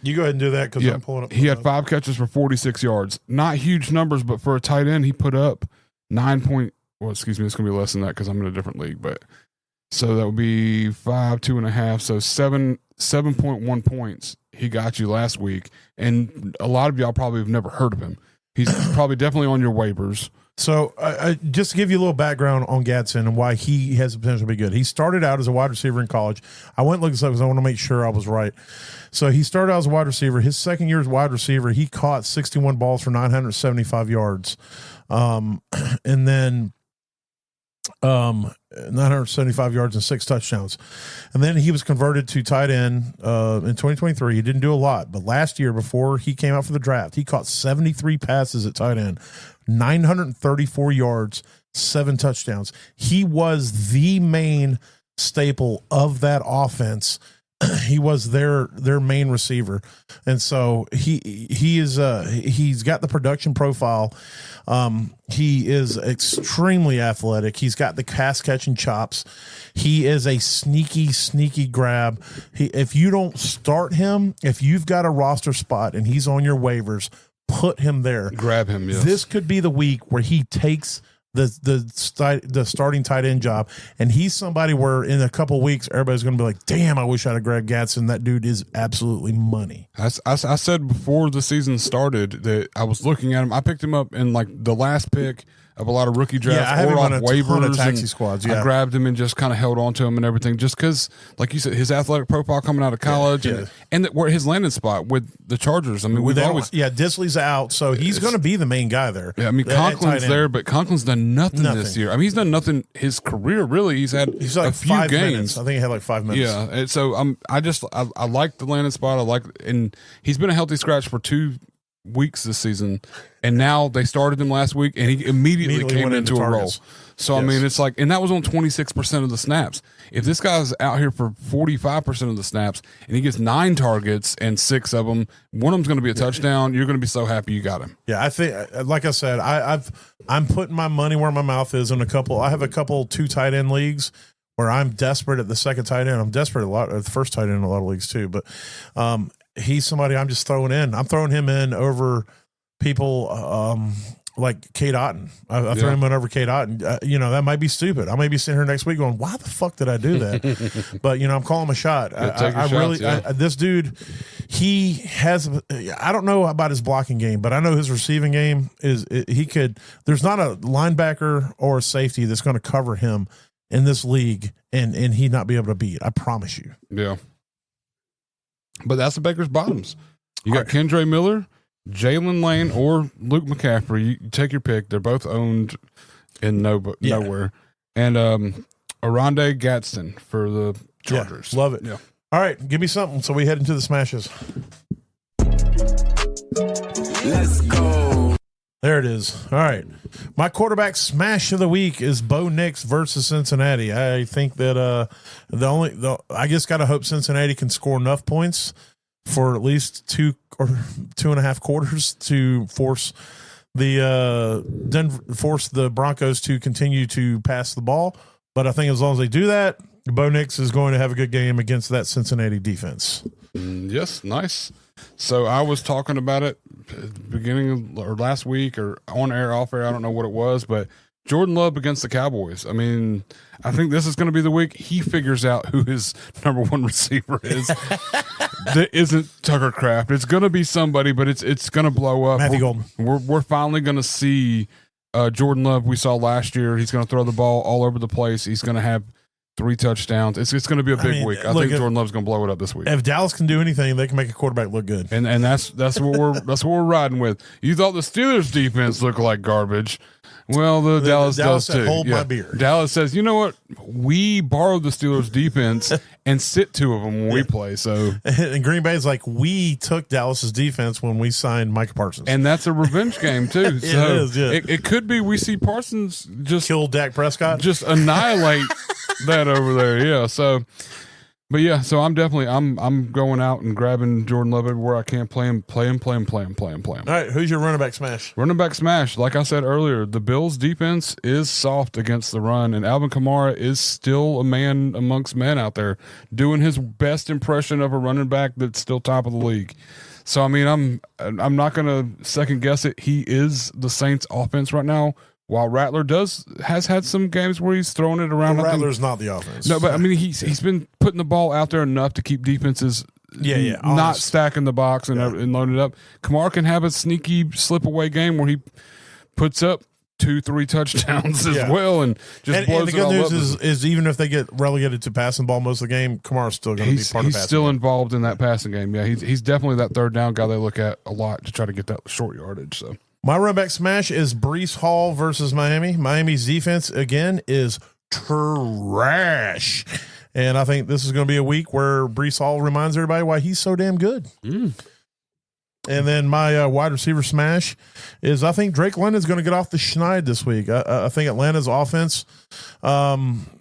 you go ahead and do that because I'm pulling up. He had 5 catches for 46 yards. Not huge numbers, but for a tight end, he put up 9 point. Well, excuse me, it's going to be less than that because I'm in a different league. But so that would be 5, 2.5, so 7.1 points. He got you last week, and a lot of y'all probably have never heard of him. He's probably definitely on your waivers. So just to give you a little background on Gadsden and why he has the potential to be good. He started out as a wide receiver in college. I went and looked this up because I want to make sure I was right. So he started out as a wide receiver. His second year as wide receiver, he caught 61 balls for 975 yards. And then 975 yards and 6 touchdowns. And then he was converted to tight end in 2023. He didn't do a lot, but last year before he came out for the draft, he caught 73 passes at tight end, 934 yards, 7 touchdowns. He was the main staple of that offense. He was their main receiver, and so he's got the production profile. He is extremely athletic. He's got the pass catching chops. He is a sneaky grab. If you don't start him, if you've got a roster spot and he's on your waivers, put him there. Grab him. Yes. This could be the week where he takes the starting tight end job, and he's somebody where in a couple of weeks everybody's going to be like, "Damn, I wish I'd have grabbed Gadsden. That dude is absolutely money." I said before the season started that I was looking at him. I picked him up in like the last pick of a lot of rookie drafts or off waivers. Taxi squads. Yeah. I grabbed him and just kind of held on to him and everything, just because, like you said, his athletic profile coming out of college and where his landing spot with the Chargers. I mean, Disley's out, so he's going to be the main guy there. Yeah, I mean, Conklin's there, but Conklin's done nothing this year. I mean, he's done nothing his career really. He's had a few games. Minutes. I think he had like 5 minutes. Yeah, and so I like the landing spot. And he's been a healthy scratch for 2 weeks this season, and now they started him last week, and he immediately came into a role. So I mean, it's like, and that was on 26% of the snaps. If this guy's out here for 45% of the snaps, and he gets 9 targets and 6 of them, one of them's going to be a touchdown, you're going to be so happy you got him. Yeah, I think, like I said, I'm putting my money where my mouth is in a couple. I have a couple 2 tight end leagues where I'm desperate at the second tight end. I'm desperate at the first tight end in a lot of leagues too, but he's somebody I'm just throwing in. I'm throwing him in over people like Cade Otton. I throw him in over Cade Otton. That might be stupid. I may be sitting here next week going, "Why the fuck did I do that?" But I'm calling him a shot. This dude, he has. I don't know about his blocking game, but I know his receiving game is. There's not a linebacker or a safety that's going to cover him in this league, and he not be able to beat. I promise you. Yeah. But that's the Baker's bottoms. You got Kendre Miller, Jalen Lane, or Luke McCaffrey. You take your pick. They're both owned in nowhere. And Oronde Gadsden for the Chargers. Love it. Yeah. All right, give me something so we head into the smashes. Let's go. There it is. All right. My quarterback smash of the week is Bo Nix versus Cincinnati. I think that I just got to hope Cincinnati can score enough points for at least 2 or 2.5 quarters to force the Broncos to continue to pass the ball. But I think as long as they do that, Bo Nix is going to have a good game against that Cincinnati defense. Yes, nice. So I was talking about it beginning or last week or on air, off air. I don't know what it was, but Jordan Love against the Cowboys. I mean, I think this is going to be the week he figures out who his number 1 receiver is. That isn't Tucker Kraft. It's going to be somebody, but it's going to blow up. Matthew Golden. We're finally going to see Jordan Love we saw last year. He's going to throw the ball all over the place. He's going to have 3 touchdowns. It's going to be a big week. I think Jordan Love's going to blow it up this week. If Dallas can do anything, they can make a quarterback look good. And that's what we're riding with. You thought the Steelers defense looked like garbage. Well, the Dallas does too. Hold my beer. Dallas says, you know what? We borrowed the Steelers defense and sit 2 of them when we play. So, and Green Bay's like, we took Dallas's defense when we signed Micah Parsons, and that's a revenge game too. It is. Yeah. It could be we see Parsons just kill Dak Prescott, just annihilate that over there. Yeah. So. But yeah, so I'm going out and grabbing Jordan Love everywhere I can, play him. All right, who's your running back smash? Running back smash. Like I said earlier, the Bills' defense is soft against the run, and Alvin Kamara is still a man amongst men out there doing his best impression of a running back that's still top of the league. So I mean, I'm not going to second guess it. He is the Saints' offense right now. While Rattler has had some games where he's throwing it around. Rattler's not the offense. No, but I mean he's been putting the ball out there enough to keep defenses not stacking the box and loading it up. Kamara can have a sneaky slip away game where he puts up 2-3 touchdowns as well and just blows it all up. And the good news is even if they get relegated to passing ball most of the game, Kamara's still going to be part of the passing game. He's still involved in that passing game. Yeah, he's definitely that third down guy they look at a lot to try to get that short yardage. So. My running back smash is Breece Hall versus Miami. Miami's defense, again, is trash. And I think this is going to be a week where Breece Hall reminds everybody why he's so damn good. And then my wide receiver smash is I think Drake London's going to get off the schneid this week. I think Atlanta's offense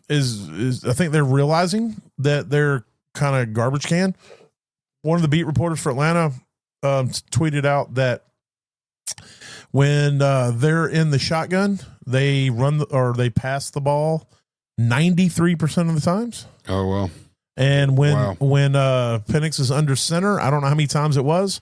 is I think they're realizing that they're kind of garbage can. One of the beat reporters for Atlanta tweeted out that when they're in the shotgun, they they pass the ball 93% of the times. Oh, well. And when Penix is under center, I don't know how many times it was,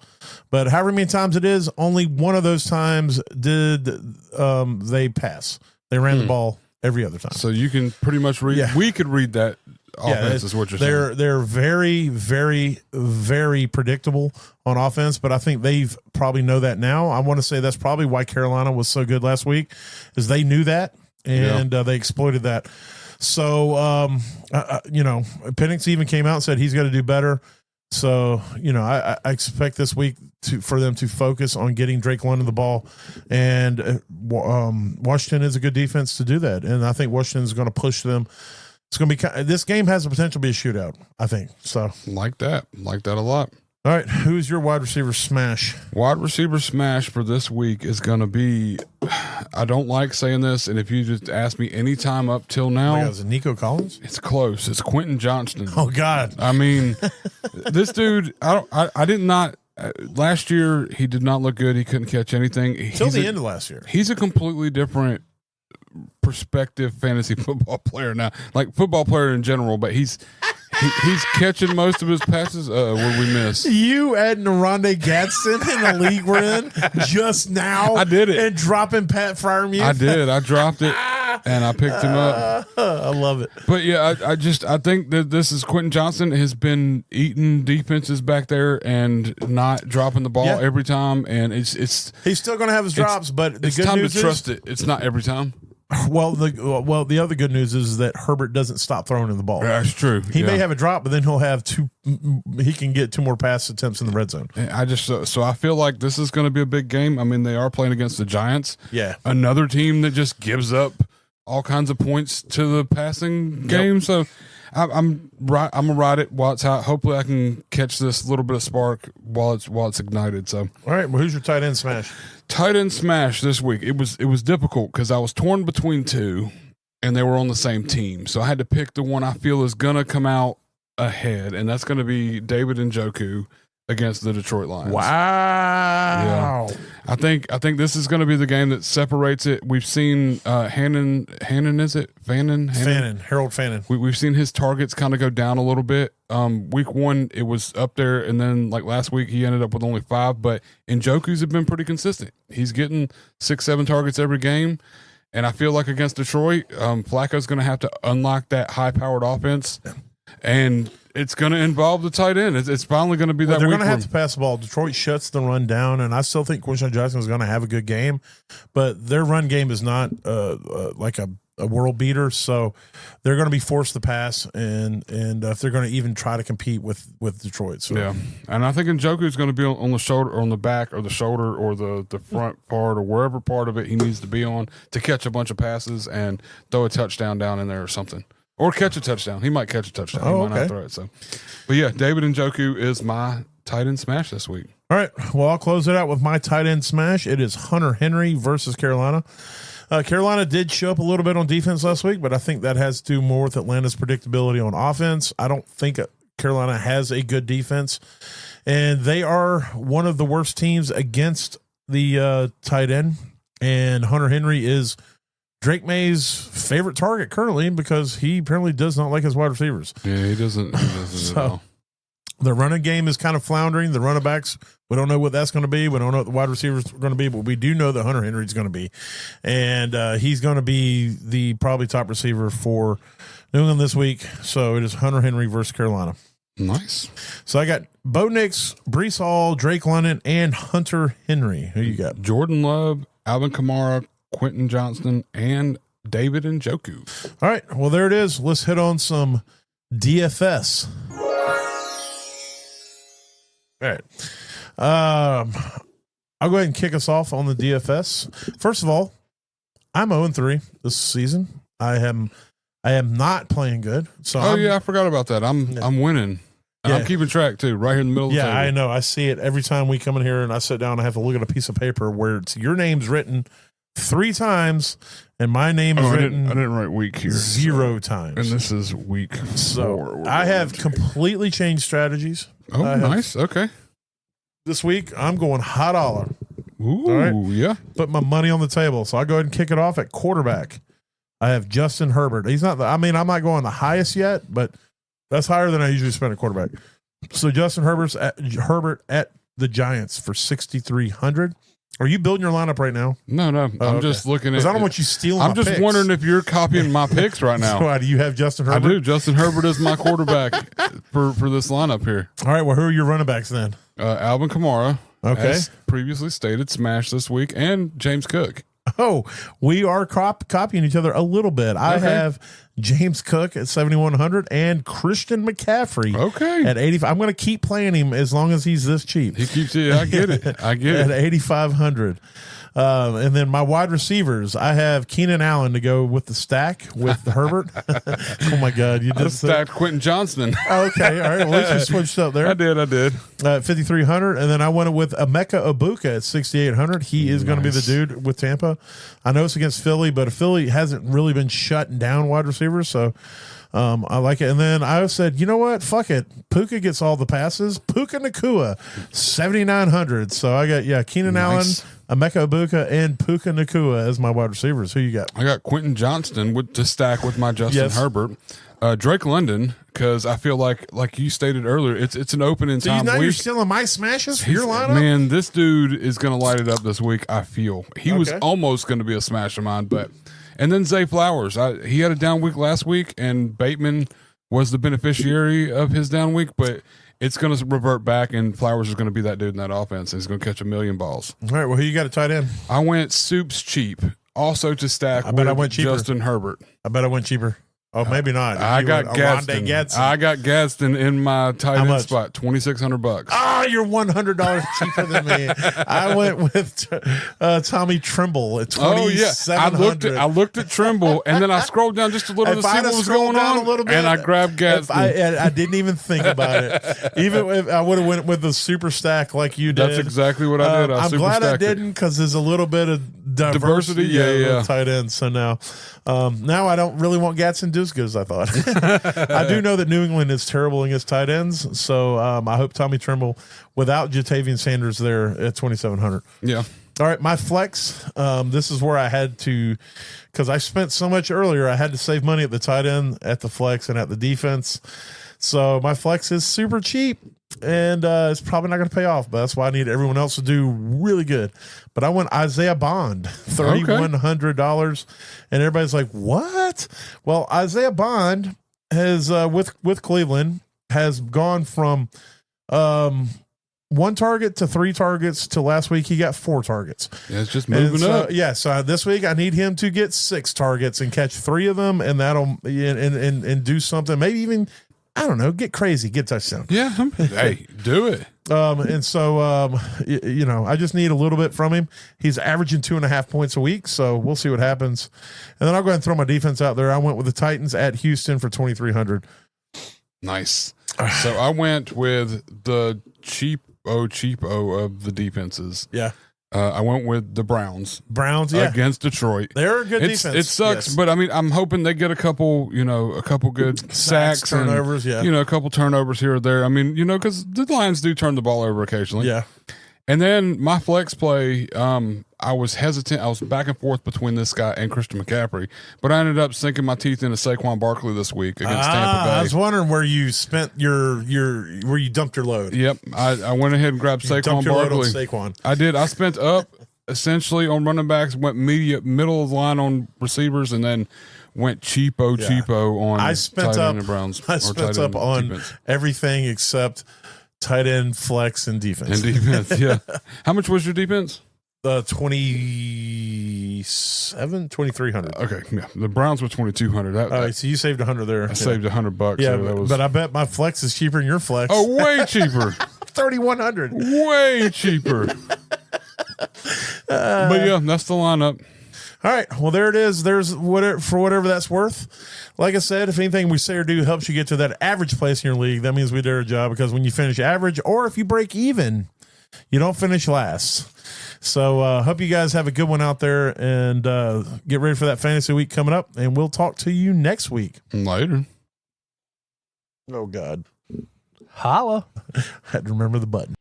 but however many times it is, only one of those times did they pass. They ran the ball every other time. So you can pretty much read. Yeah. We could read that offense. Is what you're saying. They're very, very, very predictable on offense, but I think they've probably know that now. I want to say that's probably why Carolina was so good last week, is they knew that and they exploited that. So Penix even came out and said he's got to do better. So, I expect this week for them to focus on getting Drake London the ball, and Washington is a good defense to do that. And I think Washington is going to push them. It's going to be, this game has the potential to be a shootout, I think. So like that a lot. All right. Who's your wide receiver smash? Wide receiver smash for this week is going to be, I don't like saying this, and if you just ask me any time up till now. Is it Nico Collins? It's close. It's Quentin Johnston. Oh, God. I mean, this dude, I did not, last year, he did not look good. He couldn't catch anything. Till the end of last year. He's a completely different perspective fantasy football player now, like football player in general, but he's catching most of his passes. What we miss? You adding Rondé Gadsden in the league we're in just now. I did it. And dropping Pat Freiermuth. I did. I dropped it and I picked him up. I love it. But yeah, I think that this is Quentin Johnston has been eating defenses back there and not dropping the ball every time, and it's he's still going to have his drops, but the it's good time news to trust it. It's not every time. Well, the other good news is that Herbert doesn't stop throwing in the ball. That's true. He may have a drop, but then he'll have he can get 2 more pass attempts in the red zone. I just so I feel like this is going to be a big game. I mean, they are playing against the Giants. Yeah, another team that just gives up all kinds of points to the passing game. So I'm gonna ride it while it's hot. Hopefully, I can catch this little bit of spark while it's ignited. So, all right. Well, who's your tight end smash? Tight end smash this week. It was difficult because I was torn between 2, and they were on the same team. So I had to pick the one I feel is gonna come out ahead, and that's gonna be David Njoku against the Detroit Lions. Wow. Yeah. I think this is going to be the game that separates it. We've seen Harold Fannin. We've seen his targets kind of go down a little bit. Week 1 it was up there, and then like last week he ended up with only 5. But Njoku's have been pretty consistent. He's getting 6-7 targets every game, and I feel like against Detroit, Flacco's going to have to unlock that high-powered offense. And it's going to involve the tight end. It's finally going to be that. They're going to have to pass the ball. Detroit shuts the run down, and I still think Quinshon Jackson is going to have a good game, but their run game is not like a world beater. So they're going to be forced to pass, and if they're going to even try to compete with Detroit. So yeah, and I think Njoku is going to be on the shoulder, or on the back, or the shoulder, or the front part, or wherever part of it he needs to be on to catch a bunch of passes and throw a touchdown down in there or something. Or catch a touchdown. He might catch a touchdown. He might not throw it. So, but yeah, David Njoku is my tight end smash this week. All right. Well, I'll close it out with my tight end smash. It is Hunter Henry versus Carolina. Carolina did show up a little bit on defense last week, but I think that has to do more with Atlanta's predictability on offense. I don't think Carolina has a good defense, and they are one of the worst teams against the tight end. And Hunter Henry is Drake May's favorite target currently because he apparently does not like his wide receivers. Yeah, he doesn't so, at all. The running game is kind of floundering. The running backs, we don't know what that's going to be. We don't know what the wide receivers are going to be, but we do know that Hunter Henry is going to be. And he's going to be the probably top receiver for New England this week. So it is Hunter Henry versus Carolina. Nice. So I got Bo Nix, Breece Hall, Drake London, and Hunter Henry. Who you got? Jordan Love, Alvin Kamara, Quentin Johnston, and David Njoku. All right. Well, there it is. Let's hit on some DFS. All right. I'll go ahead and kick us off on the DFS. First of all, I'm 0-3 this season. I am not playing good. So I forgot about that. I'm winning. And I'm keeping track too, right here in the middle of the table. Yeah, I know. I see it every time we come in here and I sit down. I have to look at a piece of paper where it's your name's written 3 times and my name is written. I didn't write week here. 0 times. And this is week 4. So I have completely changed strategies. Oh, nice. Okay. This week I'm going high dollar. Ooh, right? Yeah. Put my money on the table. So I go ahead and kick it off at quarterback. I have Justin Herbert. He's not I'm not going the highest yet, but that's higher than I usually spend at quarterback. So Justin Herbert at the Giants for 6,300. Are you building your lineup right now? No. I'm just looking at. I don't want you stealing. I'm just picks. wondering if you're copying my picks right now. So, do you have Justin Herbert? I do. Justin Herbert is my quarterback for this lineup here. All right. Well, who are your running backs then? Alvin Kamara. Okay. As previously stated, smash this week, and James Cook. Oh, we are copying each other a little bit. I have James Cook at 7,100 and Christian McCaffrey at 85. I'm going to keep playing him as long as he's this cheap. He keeps it. I get it. At 8,500. And then my wide receivers, I have Keenan Allen to go with the stack with Herbert. Oh my God, you just stacked Quentin Johnston. Okay, all right. Well, at least you switched up there. I did. 5,300, and then I went with Emeka Egbuka at 6,800. He is going to be the dude with Tampa. I know it's against Philly, but Philly hasn't really been shutting down wide receivers, so I like it. And then I said, you know what? Fuck it. Puka gets all the passes. Puka Nacua, 7,900. So I got Keenan Allen, Emeka Egbuka, and Puka Nacua as my wide receivers. Who you got? I got Quentin Johnston to stack with my Justin Herbert. Drake London, because I feel like you stated earlier, it's an opening time week. You're stealing my smashes for your lineup? Man, this dude is going to light it up this week, I feel. He was almost going to be a smash of mine, but... And then Zay Flowers. He had a down week last week, and Bateman was the beneficiary of his down week, but it's going to revert back, and Flowers is going to be that dude in that offense, and he's going to catch 1,000,000 balls. All right, well, who you got a tight end? I went Soups cheap, also to stack with Justin Herbert. I bet I went cheaper. Oh, maybe not. I got Gadsden. I got Gadsden in my tight end spot, $2,600. Ah, you're $100 cheaper than me. I went with Tommy Tremble at $2,700. I looked at Tremble, and then I scrolled down just a little to see what was going on, a little bit, and I grabbed Gadsden. I didn't even think about it. Even if I would have went with the super stack like you did. That's exactly what I did. I'm glad I didn't, because there's a little bit of diversity. Yeah. Tight ends. So now I don't really want Gadsden to do as good as I thought. I do know that New England is terrible against tight ends, so I hope Tommy Tremble without Jatavian Sanders there at 2,700. Yeah. All right, my flex. This is where I had to, because I spent so much earlier, I had to save money at the tight end, at the flex, and at the defense. So my flex is super cheap, and it's probably not going to pay off, but that's why I need everyone else to do really good. But I went Isaiah Bond, $3,100, and everybody's like, what? Well, Isaiah Bond has, with Cleveland, has gone from 1 target to 3 targets to last week he got 4 targets. Yeah, it's just moving up. Yeah, so this week I need him to get 6 targets and catch 3 of them, and that'll and do something. Maybe even, I don't know, get crazy, get touchdown. Yeah, hey, do it. And so I just need a little bit from him. He's averaging 2.5 points a week, so we'll see what happens. And then I'll go ahead and throw my defense out there. I went with the Titans at Houston for 2,300. Nice. So I went with the cheapo of the defenses. Yeah. I went with the Browns. Against Detroit. They're a good defense. It sucks, but I mean, I'm hoping they get a couple good sacks, turnovers, a couple turnovers here or there. I mean, because the Lions do turn the ball over occasionally. Yeah. And then my flex play, I was hesitant. I was back and forth between this guy and Christian McCaffrey, but I ended up sinking my teeth into Saquon Barkley this week against Tampa Bay. I was wondering where you spent where you dumped your load. Yep, I went ahead and grabbed Saquon Barkley. Saquon. I did. I spent up essentially on running backs, went middle of the line on receivers, and then went cheapo on tight end and Browns. I spent up on defense. Everything except tight end, flex, and defense. Yeah. How much was your defense? 2,300. Okay, yeah. The Browns were 2,200. So you saved 100 there. I saved $100. Yeah, so but I bet my flex is cheaper than your flex. Oh, way cheaper. 3,100. Way cheaper. But yeah, that's the lineup. All right. Well, there it is. There's whatever that's worth. Like I said, if anything we say or do helps you get to that average place in your league, that means we did our job, because when you finish average, or if you break even, you don't finish last. So hope you guys have a good one out there, and get ready for that fantasy week coming up, and we'll talk to you next week. Later. Oh, God. Holla. I had to remember the button.